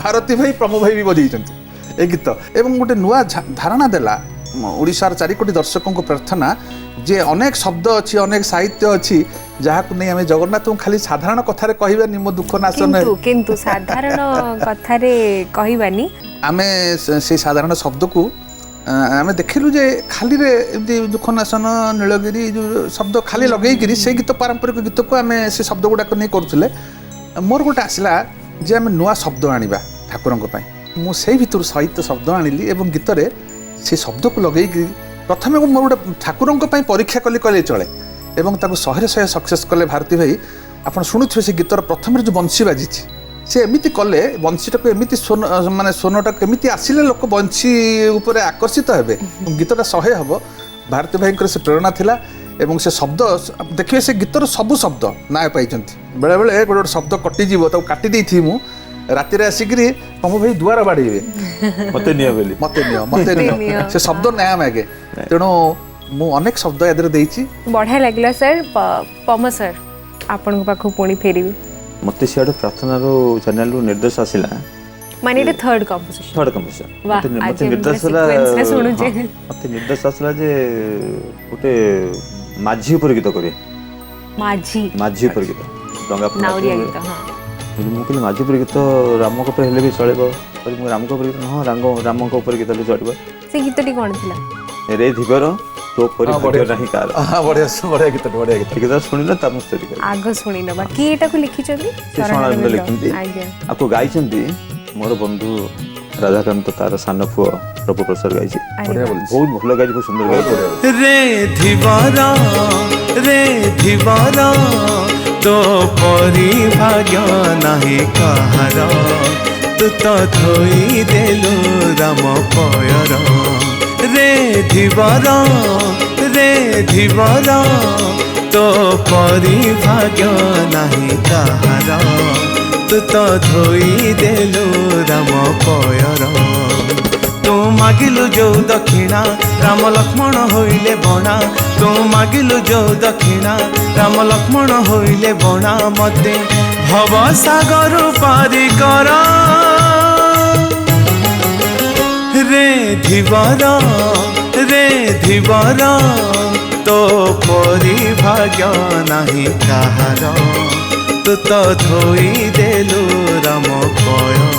Speaker 2: ଭାରତୀ ଭାଇ, ପ୍ରମୋ ଭାଇ ବି ବଜେଇଛନ୍ତି ଏ ଗୀତ ଏବଂ ଗୋଟେ ନୂଆ ଧାରଣା ଦେଲା ଓଡ଼ିଶାର 4 କୋଟି ଦର୍ଶକଙ୍କ ପ୍ରାର୍ଥନା ଯେ ଅନେକ ଶବ୍ଦ ଅଛି, ଅନେକ ସାହିତ୍ୟ ଅଛି ଯାହାକୁ ନେଇ ଆମେ ଜଗନ୍ନାଥଙ୍କୁ ଖାଲି ସାଧାରଣ କଥାରେ କହିବାନି ମୋ ଦୁଃଖ ନାଶନ,
Speaker 1: କିନ୍ତୁ ସାଧାରଣ କଥାରେ କହିବାନି,
Speaker 2: ଆମେ ସେଇ ସାଧାରଣ ଶବ୍ଦକୁ ଆମେ ଦେଖିଲୁ ଯେ ଖାଲିରେ ଏମିତି ଦୁଃଖ ନାଶନ ନୀଳଗିରି ଯେଉଁ ଶବ୍ଦ ଖାଲି ଲଗେଇକିରି ସେଇ ଗୀତ ପାରମ୍ପରିକ ଗୀତକୁ ଆମେ ସେ ଶବ୍ଦ ଗୁଡ଼ାକ ନେଇ କରୁଥିଲେ। ମୋର ଗୋଟେ ଆସିଲା ଯେ ଆମେ ନୂଆ ଶବ୍ଦ ଆଣିବା ଠାକୁରଙ୍କ ପାଇଁ। ମୁଁ ସେଇ ଭିତରୁ ସାହିତ୍ୟ ଶବ୍ଦ ଆଣିଲି ଏବଂ ଗୀତରେ ସେ ଶବ୍ଦକୁ ଲଗେଇକି ପ୍ରଥମେ ମୁଁ ଗୋଟେ ଠାକୁରଙ୍କ ପାଇଁ ପରୀକ୍ଷା କଲି କହିଲେ ଚଳେ ଏବଂ ତାକୁ 100ରେ 100 ସକ୍ସେସ୍ କଲେ ଭାରତୀ ଭାଇ। ଆପଣ ଶୁଣୁଥିବେ ସେ ଗୀତର ପ୍ରଥମରେ ଯେଉଁ ବଂଶୀ ବାଜିଛି ସେ ଏମିତି କଲେ, ବଂଶୀଟାକୁ ଏମିତି ମାନେ ସ୍ୱନଟାକୁ ଏମିତି ଆସିଲେ ଲୋକ ବଂଶୀ ଉପରେ ଆକର୍ଷିତ ହେବେ, ଗୀତଟା 100 ହେବ। ଭାରତୀ ଭାଇଙ୍କର ସେ ପ୍ରେରଣା ଥିଲା ଏବଂ ସେ ଶବ୍ଦ ଦେଖିବେ ସେ ଗୀତର ସବୁ ଶବ୍ଦ ନାଁ ପାଇଛନ୍ତି। ବେଳେବେଳେ ଗୋଟେ ଗୋଟେ ଶବ୍ଦ କଟିଯିବ, ତାକୁ କାଟି ଦେଇଥିବି ମୁଁ, ରାତିରେ ଆସିକିରି ପ୍ରମୋ ଭାଇ ଦୁଆର ବାଡ଼େଇବେ,
Speaker 3: ମତେ ନିଅ ବୋଲି,
Speaker 2: ମତେ ନିଅ ସେ ଶବ୍ଦ ନାଁ ମାଗେ। ତେଣୁ ମୁଁ ଅନେକ ଶବ୍ଦ ଏଥିରେ ଦେଇଛି।
Speaker 1: ବଢ଼ିଆ ଲାଗିଲା ସାର୍। ପମ ସାର୍ ଆପଣଙ୍କ ପାଖକୁ ପୁଣି ଫେରିବି।
Speaker 3: ମତେ ସିଆଡ଼ୁ ପ୍ରାର୍ଥନାରୁ ଚ୍ୟାନେଲରୁ ନିର୍ଦ୍ଦେଶ ଆସିଲା,
Speaker 1: ମାନେ ଏଇଟା ଥର୍ଡ କମ୍ପୋଜିସନ୍। ବାଃ,
Speaker 3: ମତେ
Speaker 1: ଆଜି
Speaker 3: ନିର୍ଦ୍ଦେଶ
Speaker 1: ଆମେ sequence-ରେ ଶୁଣୁଛେ।
Speaker 3: ମତେ ନିର୍ଦ୍ଦେଶ ଆସିଲା ଯେ ଗୋଟେ ମାଝି ଉପରେ ଗୀତ କରିବେ, ମାଝି ଉପରେ ଗୀତ, ଡଙ୍ଗା
Speaker 1: ନାଉରିଆ ଗୀତ। ହଁ,
Speaker 3: ମୁଁ କହିଲି ମାଝି ଉପରେ ଗୀତ ରାମଙ୍କ ଉପରେ ହେଲେ ବି ଚଳିବ, ମୁଁ ରାମଙ୍କ ଉପରେ ଗୀତ, ହଁ ରାମଙ୍କ ଉପରେ ଗୀତ ହେଲେ ଚଳିବ।
Speaker 1: ସେ ଗୀତଟି କ'ଣ ଥିଲା?
Speaker 3: ରେ ଧିବର ତୋ ପରି ଭାଗ୍ୟ ନାହିଁ କାହାର।
Speaker 2: ବଢ଼ିଆ ଗୀତ, ବଢ଼ିଆ ଗୀତ।
Speaker 3: ଗୀତ ଶୁଣିଲେ ତା ମୁଁ ଷ୍ଟୋରି କରିବି।
Speaker 1: ଆଗ ଶୁଣି ନେବା। କିଏ ଏଟାକୁ ଲିଖିଛନ୍ତି?
Speaker 3: ଶରଣାନନ୍ଦ ଲେଖିଛନ୍ତି।
Speaker 1: ଆଜ୍ଞା।
Speaker 3: ଆକୁ ଗାଇଛନ୍ତି ମୋର ବନ୍ଧୁ ରାଧାକାନ୍ତ, ତାର ସାନ ପୁଅ ପ୍ରଭୁ ପ୍ରସାଦ ଗାଇଛି। ବହୁତ ଭଲ ଗାଇଛି, ବହୁତ ସୁନ୍ଦର ଗାଇଛି।
Speaker 4: ରେ ଧିବର ତୋ ପରି ଭାଗ୍ୟ ନାହିଁ କାହାର, ତୁ ତ ଧୋଇ ଦେଲୁ ରାମ ପୟର। ରେ ଧିବର ତୋ ପରି ଭାଗ୍ୟ ନାହିଁ କାହାର, ତୁ ତ ଧୋଇ ଦେଲୁ ରାମ ପୟର। ତୁ ମାଗିଲୁ ଯୋଉ ଦକ୍ଷିଣା ରାମ ଲକ୍ଷ୍ମଣ ହୋଇଲେ ବଣା, ତୁ ମାଗିଲୁ ଯୋଉ ଦକ୍ଷିଣା ରାମ ଲକ୍ଷ୍ମଣ ହୋଇଲେ ବଣା, ମତେ ଭବ ସାଗର ପାରି କର। ରେ ଧିବର ତୋ ପରି ଭାଗ୍ୟ ନାହିଁ କାହାର, ତୁ ତ ଧୋଇ ଦେଲୁ ରାମ ପୟର।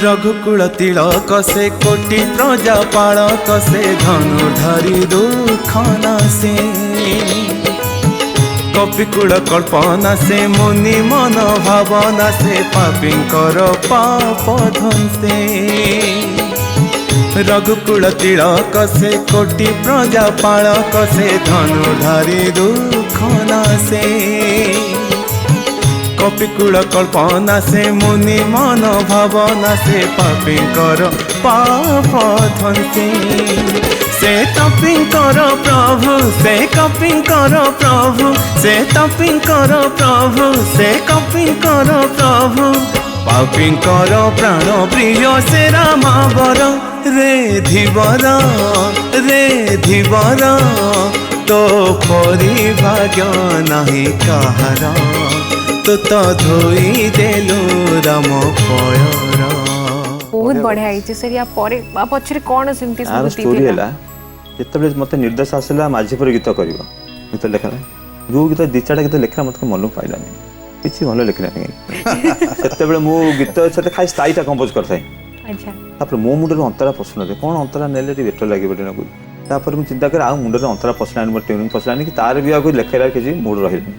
Speaker 4: रघुकुल तिलक से कोटि प्रजा पालक से धनुर्धरी दुख नासे, कपिकुल कल्पना से मुनि मन भावना से पापींकर पाप ध्वंसे। रघुकुल तिलक से कोटि प्रजा पालक से धनुर्धरी दुख नासे, कपिकुल कल्पना से मुनि मन भावना से पापींकर पाप ध्वंसे। से तपिंकर प्रभु से कपिंकर प्रभु, से तपिंकर प्रभु से कपिंकर प्रभु, पापींकर प्राण प्रिय से रामावर। रे धिबर तो परी भाग्य नहीं काहार, तू तो धोई देलु राम पयर।
Speaker 1: बहुत बढ़िया आइছে सर। या पछरे कोन सेमती स्मृति
Speaker 3: स्टोरी हैला जेतबे मते निर्देश आसला माझी पर गीत करिवो गीत लेखा जो गीत दिचाटा गीत लेखा मते मन पाइलानी किछि भलो लेखना नहीं सेतबे मु गीत सते खाइ स्टाइलटा कंपोज करथाय।
Speaker 1: अच्छा
Speaker 3: तापर मो मुंडर अंतरा पसना दे कोन अंतरा नेले बेटर लागि बडे न तापर मु चिंता कर आ मुंडर अंतरा पसलानी मो ट्यूनिंग पसलानी कि तार भी आ कोई लेखेला कि मूड रहिला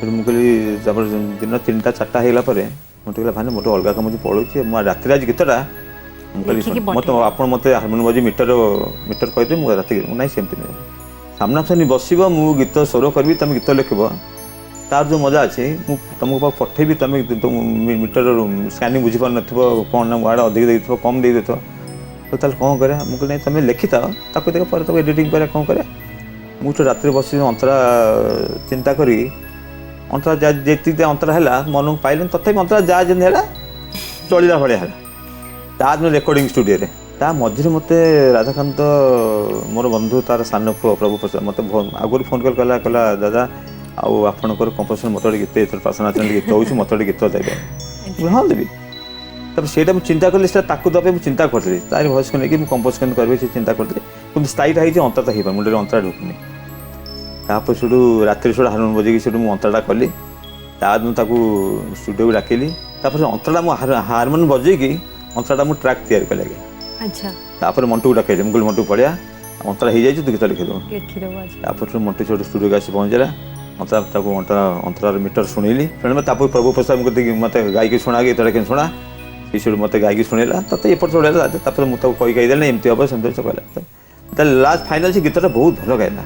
Speaker 3: ମୁଁ କହିଲି ତାପରେ ଦିନ 3ଟା 4ଟା ହେଇଗଲା ପରେ ମୋତେ କହିଲା ଭାଇ ମୋତେ ଅଲଗା କାମ ପଳଉଛି ମୁଁ ରାତିରେ ଆଜି ଗୀତଟା ମୁଁ କହିଲି
Speaker 1: ଲେଖିକି
Speaker 3: ମୋତେ ଆପଣ ମୋତେ ହାରମୋନିୟମ ବଜି ମିଟର କହିଦେବେ ମୁଁ ରାତି ନାହିଁ ସେମିତି ନାହିଁ ସାମ୍ନାସାମ୍ନି ବସିବ ମୁଁ ଗୀତ ସ୍ୱର କରିବି ତମେ ଗୀତ ଲେଖିବ ତାର ଯେଉଁ ମଜା ଅଛି ମୁଁ ତୁମକୁ ପାଖକୁ ପଠେଇବି ତମେ ମିଟର ସ୍କାନିଂ ବୁଝିପାରୁନଥିବ କ'ଣ ନା ୱାର୍ଡ଼ ଅଧିକ ଦେଇଥିବ କମ୍ ଦେଇଦେଇଥିବ ତ ତାହେଲେ କ'ଣ କରିବା ମୁଁ କହିଲି ନାଇଁ ତମେ ଲେଖିଥାଅ ତାକୁ ଦେଖ ପରେ ତାକୁ ଏଡ଼ିଟିଂ କରିବା କ'ଣ କରିବା ମୁଁ ତ ରାତିରେ ବସି ଅନ୍ତରା ଚିନ୍ତା କରି ଅନ୍ତରା ଯେତିକି ଅନ୍ତରା ହେଲା ମନକୁ ପାଇଲେନି ତଥାପି ଅନ୍ତରା ଯାହା ଯେମିତି ହେଲା ଚଳିଲା ଭଳିଆ ହେଲା ତାଦିନ ରେକର୍ଡ଼ିଂ ଷ୍ଟୁଡ଼ିଓରେ ତା ମଝିରେ ମୋତେ ରାଧାକାନ୍ତ ମୋର ବନ୍ଧୁ ତାର ସାନ ପୁଅ ପ୍ରଭୁ ପ୍ରସାଦ ମୋତେ ଆଗରୁ ଫୋନ୍ କଲ୍ କହିଲା ଦାଦା ଆଉ ଆପଣଙ୍କର କମ୍ପୋଜିସନ୍ ମୋତେ ଗୋଟେ ଗୀତ ଏଥର ପ୍ରାର୍ଥନା ଚ୍ୟାନେଲ୍ ଗୀତ ହେଉଛି ମୋତେ ଗୋଟେ ଗୀତ ଦେବେ ହଁ ଦେବି ତାପରେ ସେଇଟା ମୁଁ ଚିନ୍ତା କଲି ସେଟା ତାକୁ ଦେବା ପାଇଁ ମୁଁ ଚିନ୍ତା କରିଥିଲି ତାରି ଭଏସ୍କୁ ନେଇକି ମୁଁ କମ୍ପୋଜ କେମିତି କରିବି ସେ ଚିନ୍ତା କରିଥିଲି କିନ୍ତୁ ସ୍ଥାୟୀଟା ହେଇଛି ଅନ୍ତରଟା ହେଇପାରେ ମୁଣ୍ଡରେ ଅନ୍ତରା ଢୁକୁନି ତାପରେ ସେଠୁ ରାତିରେ ସେଠୁ ହାରମୋନିୟମ ବଜେଇକି ସେଠୁ ମୁଁ ଅନ୍ତରାଟା କଲି ତାଦିନ ତାକୁ ଷ୍ଟୁଡ଼ିଓକୁ ଡାକିଲି ତାପରେ ଅନ୍ତରାଟା ମୁଁ ହାରମୋନିୟମ ବଜେଇକି ଅନ୍ତରାଟା ମୁଁ ଟ୍ରାକ୍ ତିଆରି କଲି ଆଜ୍ଞା
Speaker 1: ଆଚ୍ଛା
Speaker 3: ତାପରେ ମଣ୍ଟୁକୁ ଡାକିଲି ମୁଁ କହିଲି ମଣ୍ଟୁ ପଡ଼ିଆ ଅନ୍ତରା ହେଇଯାଇଛି ତୁ ଗୀତ ଲେଖିଦେବୁ
Speaker 1: ଲେଖିଦେବ ଆଜି
Speaker 3: ତାପରେ ମଣ୍ଟୁ ସେଠୁ ଷ୍ଟୁଡ଼ିଓକୁ ଆସି ପହଞ୍ଚିଲା ତାକୁ ଅନ୍ତରାର ମିଟର ଶୁଣିଲି ଶୁଣିବା ତାପରେ ପ୍ରଭୁ ପ୍ରସାଦ ମୋତେ ଗାଇକି ଶୁଣା ଗୀତଟା କେମିତି ଶୁଣା ସେ ସେଠୁ ମୋତେ ଗାଇକି ଶୁଣେଇଲା ତତେ ଏପଟ ଶୁଣେଇଲା ତାପରେ ମୁଁ ତାକୁ କହିଦେଲି ଏମିତି ହେବ ସେମିତି କହିଲା ତାହେଲେ ଲାଷ୍ଟ ଫାଇନାଲ ସେ ଗୀତଟା ବହୁତ ଭଲ ଗାଇଲା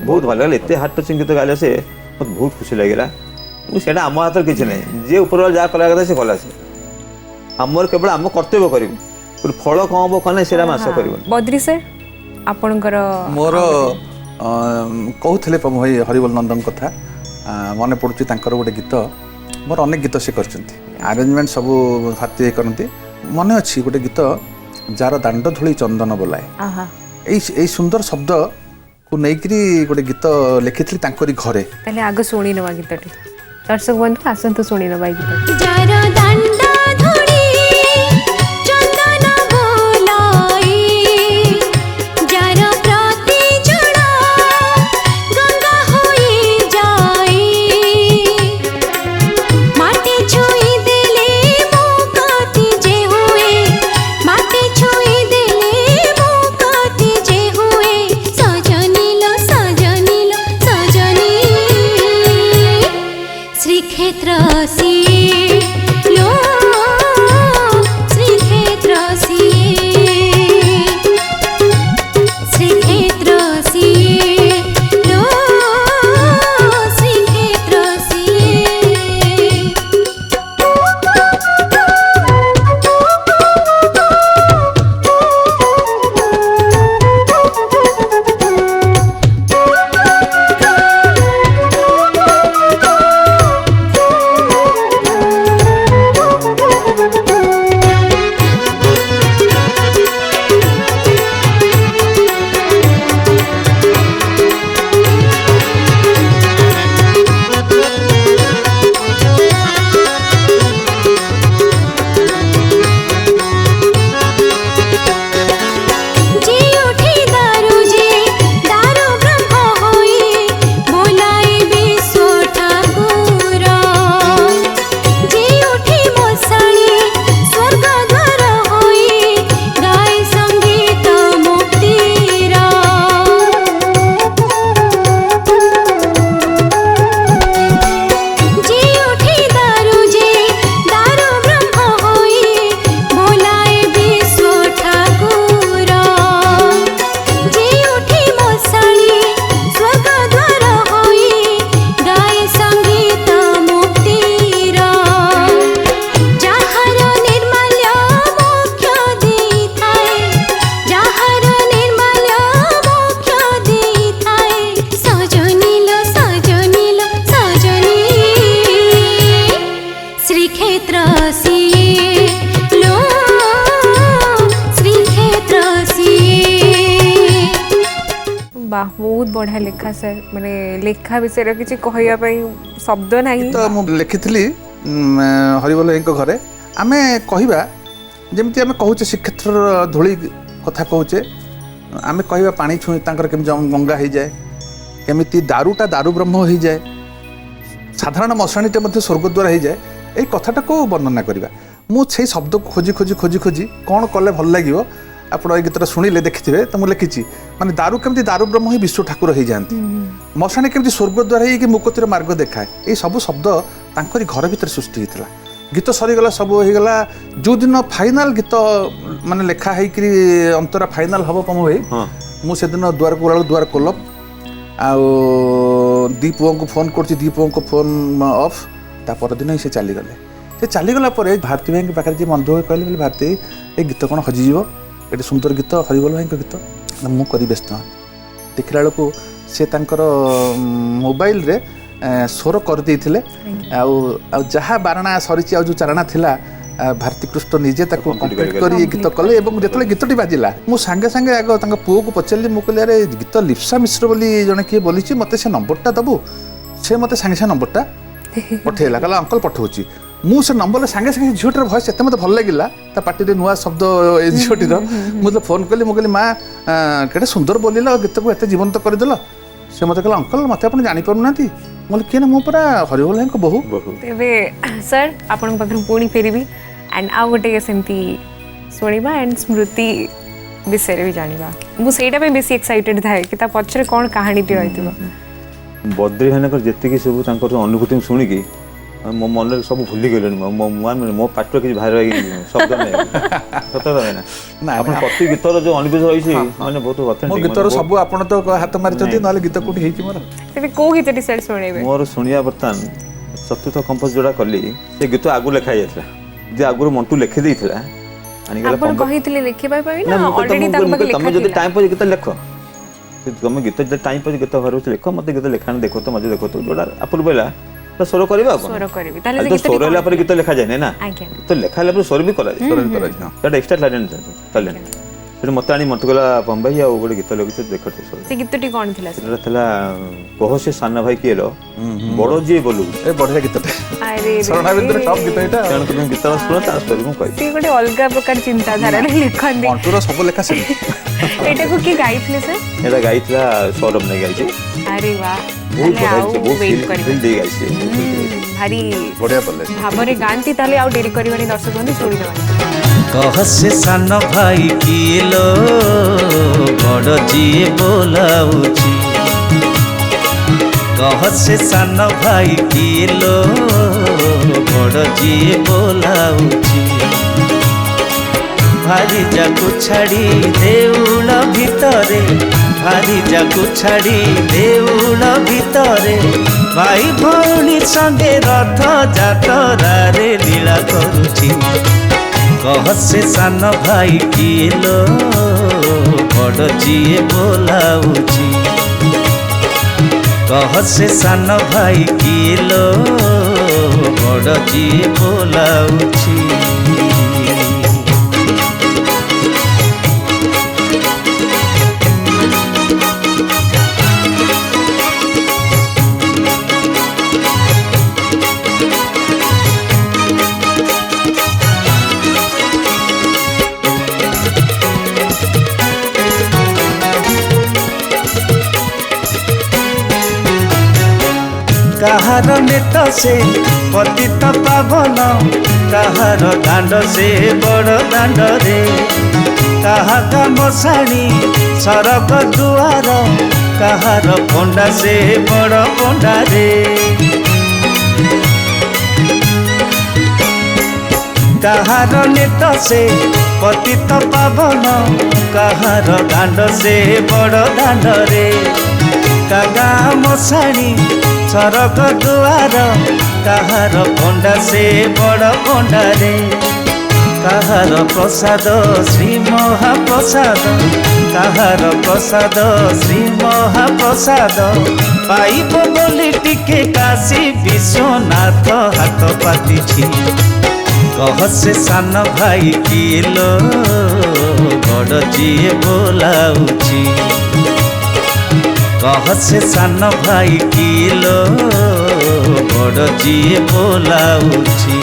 Speaker 3: ବହୁତ ଭଲ ଲାଗିଲା ଏତେ ହାର୍ଟ ଟଚିଂ ଗୀତ ଗାଇଲା ସେ ମୋତେ ବହୁତ ଖୁସି ଲାଗିଲା ସେଇଟା ଆମ ହାତରେ କିଛି ନାହିଁ ଯିଏ ଉପରवाला ଯାହା କରିବା କଥା ସେ କଲା ସେ ଆମର କେବଳ ଆମ କର୍ତ୍ତବ୍ୟ କରିବୁ ଫଳ କ'ଣ ହେବ କ'ଣ ନାହିଁ ସେଇଟା ଆମେ ଆଶା କରିବୁନି
Speaker 1: ବଦ୍ରି ସାର୍ ଆପଣଙ୍କର
Speaker 2: ମୋର କହୁଥିଲେ ପ୍ରଭୁ ଭାଇ ହରିବୋଲ ନନ୍ଦଙ୍କ କଥା ମନେ ପଡ଼ୁଛି ତାଙ୍କର ଗୋଟେ ଗୀତ ମୋର ଅନେକ ଗୀତ ସେ କରିଛନ୍ତି ଆରେଞ୍ଜମେଣ୍ଟ ସବୁ ହାତୀ କରନ୍ତି ମନେ ଅଛି ଗୋଟେ ଗୀତ ଯାର ଦାଣ୍ଡ ଧୂଳି ଚନ୍ଦନ ବୋଲାଏ ଏଇ ସୁନ୍ଦର ଶବ୍ଦକୁ ନେଇକିରି ଗୋଟେ ଗୀତ ଲେଖିଥିଲି ତାଙ୍କରି ଘରେ
Speaker 1: ତାହେଲେ ଆଗ ଶୁଣି ନେବା ଗୀତଟି ଦର୍ଶକ ବନ୍ଧୁ ଆସନ୍ତୁ ଶୁଣି ନେବା ଏଇ ଗୀତ
Speaker 5: ଯାର ଦାଣ୍ଡ ଧୂଳି ଚନ୍ଦନ ବୋଲାଇ ଯାର ପ୍ରତି ଜଣ ଗଙ୍ଗା ହୋଇ ଯାଇ ମାଟି ଛୁଇଁ ଦେଲେ ମୋ କତି ଯେ ହୁଏ ମାଟି ଛୁଇଁ ଦେଲେ ମୋ କତି ଯେ ହୁଏ ସଜନୀ ଲୋ ସଜନୀ ଲୋ ସଜନୀ ଶ୍ରୀକ୍ଷେତ୍ର ସିଏ ଲୋ ଶ୍ରୀକ୍ଷେତ୍ର ଶ୍ରୀକ୍ଷେତ୍ର ସିଏ ଲୋ ଶ୍ରୀକ୍ଷେତ୍ର
Speaker 1: वाह बहुत बढ़िया लेखा सर माने लेखा विषय किसी कहवाई शब्द नहीं
Speaker 2: तो मु लिखिली हरिबोल भाई घरे आमे कहवा जमती आमे कहूचे श्रीक्षेत्र धूली कथा कहूचे आमे कहवा पानी छुई तांकर केमि गंगा हो जाए केमिति दारूटा दारू ब्रह्म हो जाए साधारण मशाणीटे मध्य स्वर्गद्वार हो जाए यही कथाटा को वर्णना करवा मु से शब्द को खोजी खोजी खोजी खोजी कौन कले भल लगे ଆପଣ ଏ ଗୀତଟା ଶୁଣିଲେ ଦେଖିଥିବେ ତ ମୁଁ ଲେଖିଛି ମାନେ ଦାରୁ କେମିତି ଦାରୁ ବ୍ରହ୍ମ ହିଁ ବିଶ୍ୱ ଠାକୁର ହେଇଯାଆନ୍ତି, ମଶାଣୀ କେମିତି ସ୍ୱର୍ଗ ଦ୍ୱାର ହେଇକି ମୁକତିର ମାର୍ଗ ଦେଖାଏ, ଏଇ ସବୁ ଶବ୍ଦ ତାଙ୍କରି ଘର ଭିତରେ ସୃଷ୍ଟି ହେଇଥିଲା। ଗୀତ ସରିଗଲା, ସବୁ ହେଇଗଲା। ଯେଉଁଦିନ ଫାଇନାଲ ଗୀତ ମାନେ ଲେଖା ହେଇକିରି ଅନ୍ତରା ଫାଇନାଲ ହବ କମ ହୁଏ, ମୁଁ ସେଦିନ ଦୁଆରକୁ ଗଲାବେଳକୁ ଦୁଆର କୋଲପ, ଆଉ ଦି ପୁଅଙ୍କୁ ଫୋନ୍ କରୁଛି, ଦି ପୁଅଙ୍କ ଫୋନ୍ ଅଫ୍। ତା ପରଦିନ ହିଁ ସେ ଚାଲିଗଲେ। ସେ ଚାଲିଗଲା ପରେ ଭାରତୀ ଭାଇଙ୍କ ପାଖରେ ଯିଏ ବନ୍ଧୁ କହିଲେ ଭାରତୀ ଏ ଗୀତ କ'ଣ ହଜିଯିବ, ଏଠି ସୁନ୍ଦର ଗୀତ, ହରିବୋଲ ଭାଇଙ୍କ ଗୀତ। ମୁଁ କରି ବ୍ୟସ୍ତ ଦେଖିଲା ବେଳକୁ ସେ ତାଙ୍କର ମୋବାଇଲରେ ସ୍ୱର କରିଦେଇଥିଲେ, ଆଉ ଯାହା ବାରଣା ସରିଛି ଆଉ ଯେଉଁ ଚାରଣା ଥିଲା ଭାରତୀ କୃଷ୍ଣ ନିଜେ ତାକୁ କମ୍ପ୍ଲିଟ୍ କରି ଏ ଗୀତ କଲେ। ଏବଂ ଯେତେବେଳେ ଗୀତଟି ବାଜିଲା ମୁଁ ସାଙ୍ଗେ ସାଙ୍ଗେ ଆଗ ତାଙ୍କ ପୁଅକୁ ପଚାରିଲି, ମୁଁ କହିଲି ଆରେ ଗୀତ ଲିପ୍ସା ମିଶ୍ର ବୋଲି ଜଣେ କିଏ ବୋଲିଛି, ମୋତେ ସେ ନମ୍ବରଟା ଦେବୁ। ସେ ମୋତେ ସାଙ୍ଗେ ସାଙ୍ଗେ ନମ୍ବରଟା ପଠେଇଲା, କହିଲା ଅଙ୍କଲ ପଠଉଛି। ମୁଁ ସେ ନମ୍ବରରେ ସାଙ୍ଗେ ସାଙ୍ଗେ ଝିଅଟିର ଭଏସ୍ ଏତେ ମୋତେ ଭଲ ଲାଗିଲା, ତା ପାଟିରେ ନୂଆ ଶବ୍ଦ ଏ ଝିଅଟିର। ମୁଁ ତ ଫୋନ୍ କଲି, ମୁଁ କହିଲି ମା କେତେ ସୁନ୍ଦର ବୋଲିଲ, ଗୀତକୁ ଏତେ ଜୀବନ୍ତ କରିଦେଲ। ସେ ମୋତେ କହିଲା ଅଙ୍କଲ ମୋତେ ଆପଣ ଜାଣିପାରୁନାହାନ୍ତି। ମୁଁ କହିଲି କିଏ ନା, ମୁଁ ପୁରା ହରିବୋଲ ଭାଇଙ୍କ ବୋହୂ।
Speaker 1: ତେବେ ସାର୍ ଆପଣଙ୍କ ପାଖରୁ ପୁଣି ଫେରିବି ଆଣ୍ଡ ଆଉ ଗୋଟେ ସେମିତି ଶୁଣିବା ଆଣ୍ଡ ସ୍ମୃତି ବିଷୟରେ ବି ଜାଣିବା। ମୁଁ ସେଇଟା ପାଇଁ ବେଶୀ ଏକ୍ସାଇଟେଡ୍ ଥାଏ କି ତା ପଛରେ କ'ଣ କାହାଣୀଟି ରହିଥିବ।
Speaker 3: ବଦ୍ରି ଭାଇଙ୍କର ଯେତିକି ସବୁ ତାଙ୍କର ଅନୁଭୂତି ମୁଁ ଶୁଣିକି ମୋ ମନରେ ସବୁ ଭୁଲି ଗଲେଣି। ମୋ ପାଟିର କିଛି ବାହାର ଶବ୍ଦ ନାହିଁ, ସତ କଥା ନା। ଆପଣ ପ୍ରତି ଗୀତର ଯେଉଁ ଅନୁଭୂତି ରହିଛି ମାନେ ବହୁତ
Speaker 2: ମୋ ଗୀତର ସବୁ ଆପଣ ତ ହାତ ମାରିଛନ୍ତି, ନହେଲେ ଗୀତ କୋଉଠି ହେଇଛି ମୋର।
Speaker 1: ତେବେ କୋଉ ଗୀତଟି ସାର୍ ଶୁଣେଇବେ?
Speaker 3: ମୋର ଶୁଣିବା ବର୍ତ୍ତମାନ ଚତୁର୍ଥ କମ୍ପୋଜ ଯୋଉଟା କଲି, ସେ ଗୀତ ଆଗରୁ ଲେଖା ହେଇଯାଇଥିଲା, ଯେ ଆଗରୁ ମଣ୍ଟୁ ଲେଖି ଦେଇଥିଲା।
Speaker 1: ଆପଣ କହିଥିଲେ ଲେଖିବା ପାଇଁ ନା
Speaker 3: ନା,
Speaker 1: ଅଲରେଡି ତାଙ୍କ ପାଖରେ ଲେଖା
Speaker 3: ତମେ ଯଦି
Speaker 1: ଥିଲା?
Speaker 3: ଟାଇମ୍ ପାଉଛି ଗୀତ ଲେଖ, ତମେ ଗୀତ ଯଦି ଟାଇମ୍ ପାଉଛି ଗୀତ ଘରେ ଲେଖ, ମୋତେ ଗୀତ ଲେଖା ଦେଖ ତ ମଜା ଦେଖ, ଯୋଉଟା ଆପୁର ପାଇଲା ସ୍ୱର କରିବା,
Speaker 1: ସ୍ୱର କରିବି। ତାହେଲେ ସେ
Speaker 3: ସ୍ୱର ହେଲା ପରେ ଗୀତ ଲେଖାଯାଏ ନା,
Speaker 1: ଆଜ୍ଞା
Speaker 3: ଗୀତ ଲେଖା ହେଲା ପରେ ସ୍ୱର ବି କରାଯାଏ, ସେଟା ଏକ୍ସଟ୍ରା ଟ୍ୟାଲେଣ୍ଟ। ସେଠି ମୋତେ ଆଣି ମତେ କହିଲା ବମ୍ବାଇ ଆଉ ଗୋଟେ ଗୀତ ଲେଖିଛି ଦେଖ।
Speaker 1: ସେ ଗୀତଟି କ'ଣ ଥିଲା?
Speaker 3: ସେଟା ଥିଲା କହ ସେ ସାନ ଭାଇ କିଏ ଲ ବଡ଼ ଯିଏ ବୋଲୁ।
Speaker 2: ଏ ବଢିଆ ଗୀତଟେ,
Speaker 1: ଆରେ
Speaker 2: ଶରଣା ଭିତରେ ଟପ୍ ଗୀତ ଏଇଟା।
Speaker 3: ତେଣୁ ତୁମେ ଗୀତ ଶୁଣ, ତା ଷ୍ଟୋରି ମୁଁ କହିବି।
Speaker 1: ସେ ଗୋଟେ ଅଲଗା ପ୍ରକାର ଚିନ୍ତାଧାରାରେ ଲେଖନ୍ତି।
Speaker 2: ମଣ୍ଟୁର ସବୁ ଲେଖା ସେମିତି।
Speaker 1: ଏଟାକୁ କିଏ ଗାଇଥିଲେ ସାର୍?
Speaker 3: ଏଇଟା ଗାଇଥିଲା ସୌରଭ ନାଇଁ ଗାଇଛି,
Speaker 1: ଆରେ ବା,
Speaker 3: ବହୁତ
Speaker 1: ତାହେଲେ ଆଉ
Speaker 3: ବଢିଆ, ବହୁତ
Speaker 1: wait କରିବା।
Speaker 3: ଫିଲ୍ ଦେଇ ଗାଇଛି।
Speaker 1: ଭାରି
Speaker 2: ବଢିଆ ବୋଲେ।
Speaker 1: ଭାବରେ ଗାଆନ୍ତି। ତାହେଲେ ଆଉ ଡେରି କରିବାନି, ଦର୍ଶକ ବନ୍ଧୁ ଶୁଣିଦେବା।
Speaker 4: कह से सान भाई किए लो बड़ जिए बोलाउची, कह से सान भाई किए लो बड़ जिए बोलाउची, भारी जाकु छाड़ी देउल भितरे, भारी जाकु छाड़ी देउल भितरे, भाई भौणी संगे रथ जातरारे लीला करुची, कह से सान भाई किए लो बड़ जिए बोलाउची, कह से सान भाई किए लो बड़ जिए बोलाउची। काहार नेत से पतित पावन, काहार दांड से बड़ दांड रे, काहा गामसाणी सरग दुआर, काहार पंडा से बड़ पंडा रे, काहार नेत से पतित पावन, काहार दांड से बड़ दांड रे, कागा मशाणी सरग दुआर, काहार पंडा से बड़ पंडा रे, काहार प्रसाद श्री महाप्रसाद, काहार प्रसाद श्री महाप्रसाद, पाइब बोली टिके काशी विश्वनाथ हाथ पातिछि, कह से सान भाई किए लो बड़ जिए बोलाउची, कह से सान भाई किए लो बड़ जिए बोलाउची।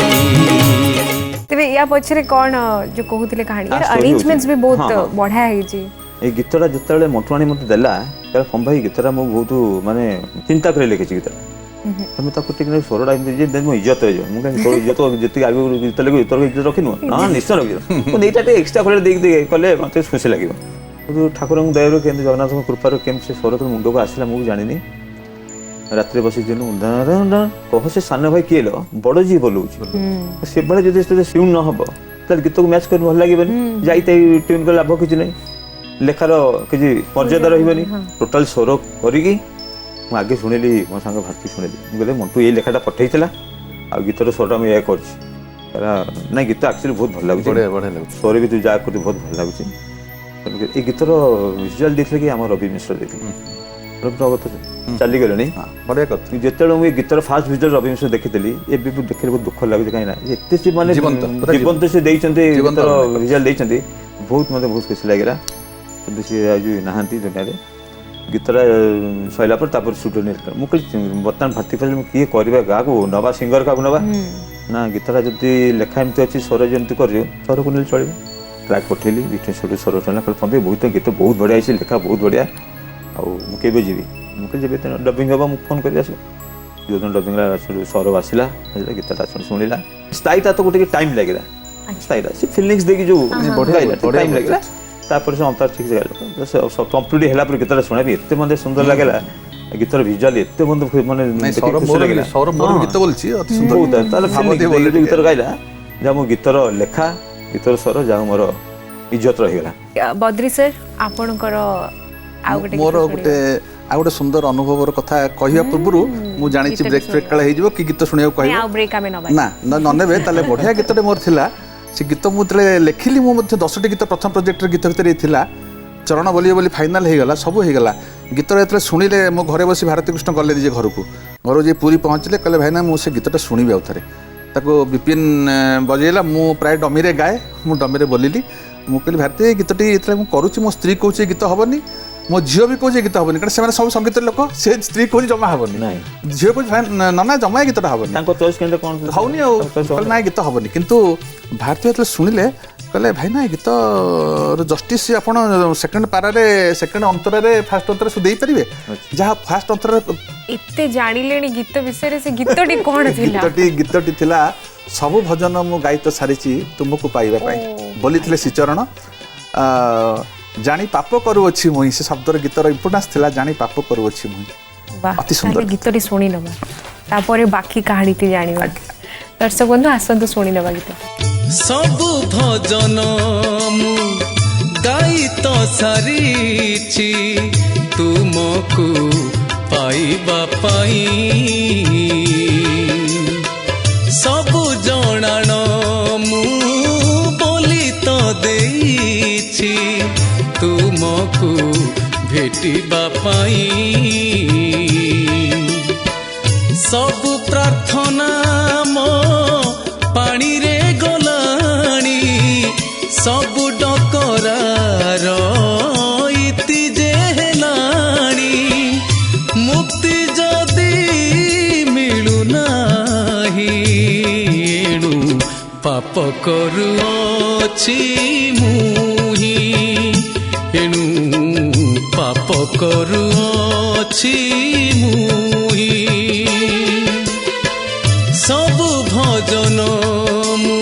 Speaker 1: तेबे या पछरे कोन जो कहूतिले कहानी अरेंजमेंट्स भी बहुत बढ़िया ହେଇଛି।
Speaker 3: ए गीतटा जेतेबेले मटुआणी मते देला, कहला फम भाई गीतटा मु बहुत माने चिंता करे लिखिछि गीतटा, ତମେ ତାକୁ ଟିକେ ସ୍ୱରଟା ଏମିତି ମୋ ଇଜ୍ଜତ ହେଇଯିବ ମୁଁ କାହିଁକି ଇଜ୍ଜତ ଯେତିକି ଆଗକୁ ଗୀତ ଲାଗିବ ତୋର ଇଜ୍ଜତ ରଖିନୁ ନା ନିଶ୍ଚୟ ରଖିବ ମୁଁ ଏଇଟା ଟିକେ ଏକ୍ସଟ୍ରା ଖୋଳି ଦେଇକି କଲେ ମୋତେ ଖୁସି ଲାଗିବ। କିନ୍ତୁ ଠାକୁରଙ୍କ ଦୟାରୁ କେମିତି ଜଗନ୍ନାଥଙ୍କ କୃପାରୁ କେମିତି ସେ ସ୍ୱର ତ ମୁଣ୍ଡକୁ ଆସିଲା ମୁଁ ବି ଜାଣିନି। ରାତିରେ ବସିକି କହ ସେ ସାନ ଭାଇ କିଏ ଲ ବଡ଼ ଯିଏ ବୋଲଉଛି ସେଭଳି ଯଦି ଟ୍ୟୁନ୍ ନ ହବ ତାହେଲେ ଗୀତକୁ ମ୍ୟାଚ୍ କରି ଭଲ ଲାଗିବନି ଯାଇଥାଇ ଟ୍ୟୁନ୍ କରି ଲାଭ କିଛି ନାହିଁ ଲେଖାର କିଛି ମର୍ଯ୍ୟାଦା ରହିବନି ଟୋଟାଲ ସ୍ୱର କରିକି ମୁଁ ଆଗେ ଶୁଣିଲି ମୋ ସାଙ୍ଗ ଭାରତୀ ଶୁଣିଲି ମୁଁ କହିଲି ମଣ୍ଟୁ ଏଇ ଲେଖାଟା ପଠେଇଥିଲା ଆଉ ଗୀତର ସ୍ୱରଟା ମୁଁ ଏହା କରିଛି ନାଇଁ ଗୀତ ଆକ୍ଚୁଆଲି ବହୁତ ଭଲ ଲାଗୁଛି ସ୍ୱର ବି ତୁ ଯାହା କରୁଛୁ ବହୁତ ଭଲ ଲାଗୁଛି। এই গীতর ভিজুয়াল দেখলে কি আমার রবি মিশ্র দেখলি ଚାଲିଗଲେଣି
Speaker 2: ବଢ଼ିଆ କଥା
Speaker 3: ଯେତେବେଳେ ମୁଁ ଏ ଗୀତର ଫାଷ୍ଟ ଭିଜୁଆଲ ରବି ମିଶ୍ର ଦେଖିଥିଲି ଏବେ ବି ଦେଖିଲେ ବହୁତ ଦୁଃଖ ଲାଗୁଛି କାହିଁକି ନା ଏତେ ସେ ମାନେ ଜୀବନ୍ତ ସେ ଦେଇଛନ୍ତି ଗୀତର ଭିଜୁଆଲ ଦେଇଛନ୍ତି ବହୁତ ମୋତେ ବହୁତ ଖୁସି ଲାଗିଲା। କିନ୍ତୁ ସେ ଆଜି ନାହାନ୍ତି ଦୁନିଆରେ ଗୀତଟା ସରିଲା ପରେ ତାପରେ ସୁଟ ମୁଁ କହିଲି ବର୍ତ୍ତମାନ ଭାରତୀ କହିଲି ମୁଁ କିଏ କରିବା କାହାକୁ ନେବା ସିଙ୍ଗର କାହାକୁ ନେବା ନା ଗୀତଟା ଯଦି ଲେଖା ଏମିତି ଅଛି ସ୍ୱର ଯେମିତି କରିବ ସ୍ୱରକୁ ନେଲେ ଚଳିବ। ट्रैक पठेली सेठू स्वर चलना कहते बहुत गीत बहुत बढ़िया है लेखा बहुत बढ़िया आउ मुझे जीवी मुझे जब डबिंग हम मुझे फोन कर जो दिन डबिंग स्वर आसला गीतटा शुणिला स्टाइटा तो गोटे टाइम लगे स्टाइटा से फिलिंग्स देखिए जो टाइम लगे तापर से अंतर ठीक से कंप्लीट है गीतटा शुणा भी एत मतलब सुंदर लगेगा गीतर भिजुआल एत गीतर गाइला जहाँ मो गीतर लेखा गीतर स्वर जहाँ मोर इज्जत रहीगला।
Speaker 1: बद्री सर आपणकर
Speaker 2: मोर गोटे आ गोटे सुंदर अनुभवर कथा कहवा पूर्व मु जानी ब्रेक फ्रेक काले हो कि गीत शुणा कह ना न नेबे ताले बढ़िया गीतटे मोर थिला से गीत मुझे लिखिली मु 10टी गीत प्रथम प्रोजेक्ट गीत भितर थिला चरण बोलिए बोली फाइनाल हो गला सब हो गला गीत जो शुणिले मो घरे बसी भारती कृष्ण गले निजे घर को घर जी पूरी पहुँचले कहले भाईना मुझे गीतटा शुणी आउ थे ताको विपिन बजेला मु प्राय डमीरे गाए मु डमीरे बोलिली मु कहली भारती गीतटी ये करुच्ची मो स्त्री कौच गीत हेनी मो झील भी कौच गीत हेनी कारण से सब संगीत लोक से स्त्री कौच जमा हेनी झील कौच ना जमा गीतटा हेनी हौनी ना गीत हेनी किंतु भारती जो शुणिले कहले भाई ना गीत जस्टिस आप सेकेंड पारे सेकेंड अंतरारे फास्ट अंतर दे पारे जहाँ फास्ट अंतर
Speaker 1: इत्ते जानिले गीत विषय से गीतटी कौन थिला
Speaker 2: गीतटी थिला सबु भजन मु गाई तो सारी तुमको पाइबा पाई बोली थिले श्रीचरण जानी पाप करूअछि मुई से शब्दर गीतर इंपोर्टेंस थिला जानी पाप करूअछि मुई अति सुंदर
Speaker 1: गीतटी सुनी नबा तापरे बाकी कहानी ती जानिबा दर्शक बंधु आसंतु सुनी नबा गीत
Speaker 4: सबु भजन मु गाई तो सारीछि तुमको पाइबा पाई सबु जणाण मु बोली तो देइछि तुमको भेटिबा पाई सबु प्रार्थना मो पानी रे गलाणी सबु डकरार इति जे हेलाणी मुक्ति जदि मिलु नाही एणु पाप करुअछि मुहि एणु पाप करुअछि मुहि सबु भजन मु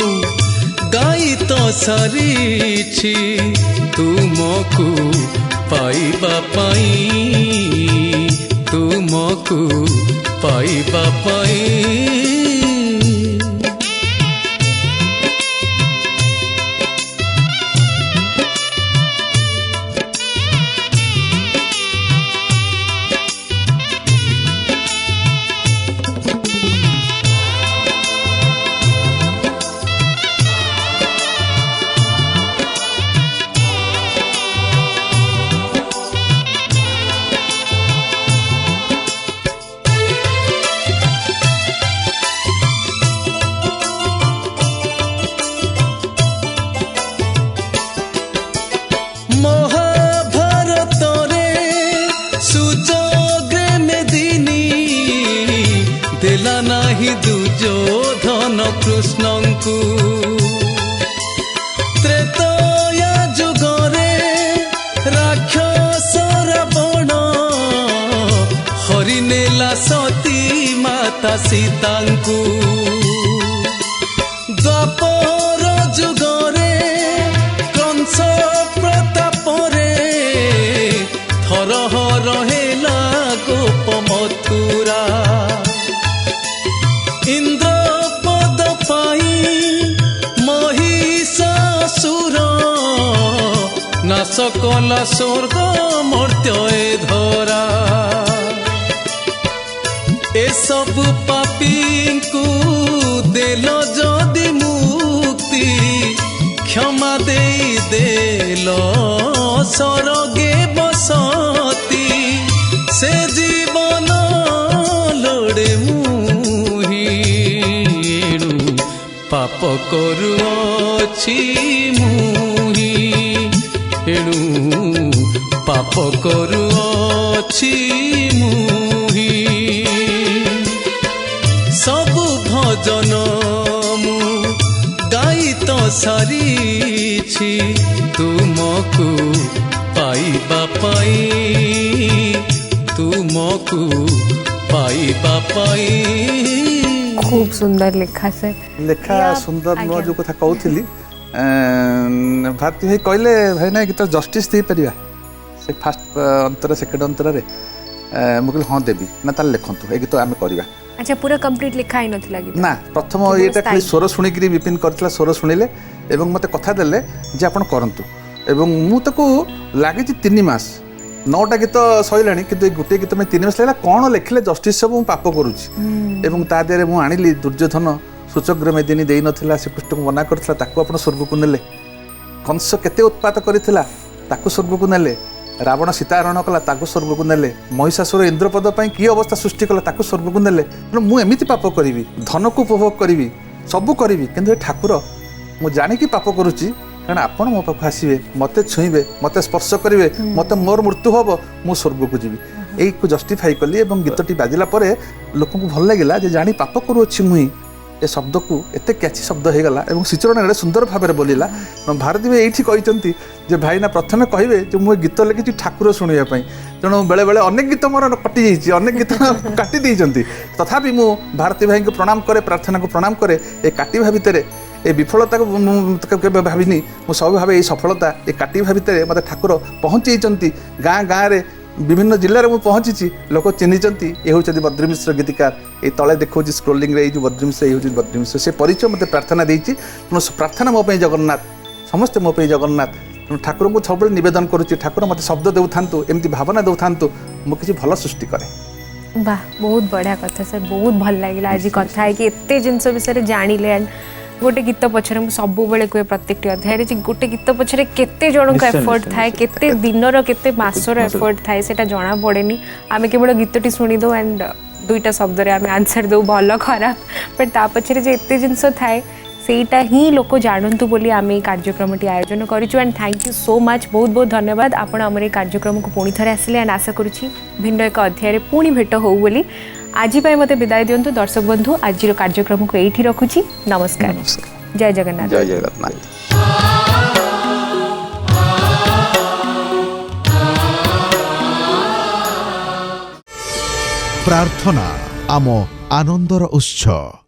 Speaker 4: गाई तो सारीछि तुमको पाइबा पाई तुमको पाइबा पाई कृष्णଙ୍କୁ त्रेतया जुगरे राक्षस रावण हरिनेला सती मा सीतांकु द्वापर जुगरे कंस प्रतापरे थरह रहेला गोप मथुरा इंद्र पद पाई महिषासुर नाश कला स्वर्ग मर्त्य धरा ए सब पापी को देल जदि मुक्ति क्षमा दे देल सरगे बसती से जीवन लोड़े मुही पाप करुअछि मुही एणु पाप करुअछि मुही सबु भजन मु गाई तो सारीछि तुमको पाइबा पाई तुमको पाइबा पाई
Speaker 1: खूब सुंदर लिखा सर
Speaker 2: लेखा
Speaker 1: या-
Speaker 2: सुंदर
Speaker 1: आज्ञा।
Speaker 2: जो कथा कहूली भारती भाई कहले भाई ना गीत जस्टिस दे परिया से फास्ट अंतर सेकेंड अंतर मुझे हाँ देवी ना तार लिखतु ये गीत आम करवा
Speaker 1: अच्छा पूरा कंप्लीट लिखा ही नथिला गीत
Speaker 2: ना प्रथम
Speaker 1: केवल
Speaker 2: ये खाली
Speaker 1: style।
Speaker 2: स्वर शुणिक विपिन करथिला स्वर शुणिले एवं मते कथा देले जे आपण करंतु एवं मु ताको लागे 3 मास 9टा गीत सइलाणी किंतु गोटे गीत में 3 मास लागला कोन लेखिले जस्टिस सब पाप करूची एवं ता देरे मु आनिली दुर्योधन सूचग्र मेदिनी देई नथिला श्रीकृष्ण को मना करथिला ताको आपण स्वर्ग को नेले कंस केते उत्पात करिथिला ताको स्वर्ग को नेले रावण सीताहरण कला ताको स्वर्ग को नेले महिषासुर इंद्रपद पई की अवस्था सृष्टि कला ताको स्वर्ग को नेले मु एमिति पाप करिवि धन को उपभोग करिवि सब करिवि किंतु ए ठाकुर मु जानि कि पाप करूची कारण आपण मो पाख आसीबे मते छुईबे मते स्पर्श करिवे मते मोर मृत्यु होबो मु स्वर्ग को जीवी एई को जस्टिफाई कली एवं गीतटी बाजिला परे लोक को भल लागिला जे जानि पाप करूछि मुई ए शब्द को एते कैची शब्द हो गला एवं श्रीचरण एडे सुंदर भाव में बोलिला भारती भाई ये कहते जे भाई ना प्रथमे कहे जो मुझे गीत लिखी ठाकुर शुणा तेणु बेले बेले अनेक गीत मोर कटि जाइए अनेक गीत काटी देइछंती तथापि मु भारती भाई को प्रणाम करे प्रार्थना को प्रणाम करे ए काटिभा भितर ए विफलता को केबे भाविनी मु सब भावे ए सफलता ए काटिभा भितर मते ठाकुर पहुँचेइछंती गाँ गाँ रे विभिन्न जिले में पहुँची लोक चिन्हिंट ये हूँ बद्री मिश्र गीतिकार ये तले देखा स्क्रोलिंग रे बद्री मिश्र ये बद्री मिश्र से परिचय मत प्रार्थना देती तेणु प्रार्थना मो जगन्नाथ समस्ते मो जगन्नाथ तेणु ठाकुर को सब नवेदन करुच्ची ठाकुर मत शब्द दे था एमती भावना दे था मुझे भल सृष्टि करे
Speaker 1: वाह बहुत बढ़िया कथा सर बहुत भल लगे आज कथा है कि एते जिनस विषय जानिले एंड गोटे गीत पछरे मु सबु बेले कहे प्रत्येक अध्याय रे गोटे गीत पछरे केते जण का
Speaker 3: निश्चय,
Speaker 1: एफर्ट
Speaker 3: निश्चय,
Speaker 1: थाए
Speaker 3: निश्चय।
Speaker 1: केते दिनर केते मासर एफर्ट थाए सेटा जणा पड़ेनी आमे केवल गीतटी सुनी दो एंड दुईटा शब्द रे आमे आंसर दो भल खराब बट ता पछरे जे एते जिनस थाए सेटा ही लोक जानतु बोली आमे कार्यक्रमटी आयोजन करिछु and thank you so much बहुत बहुत धन्यवाद आपण हमरे कार्यक्रम को पुणी थरे आसिले एंड आशा करूछि भिन्न एक अध्याय रे पुणी भेट हो बोली आज मते विदाय दियंतु दर्शक बंधु आज कार्यक्रम को एठी रखुछि नमस्कार जय जगन्नाथ
Speaker 3: जय जगन्नाथ
Speaker 6: प्रार्थना आम आनंदर उत्सव।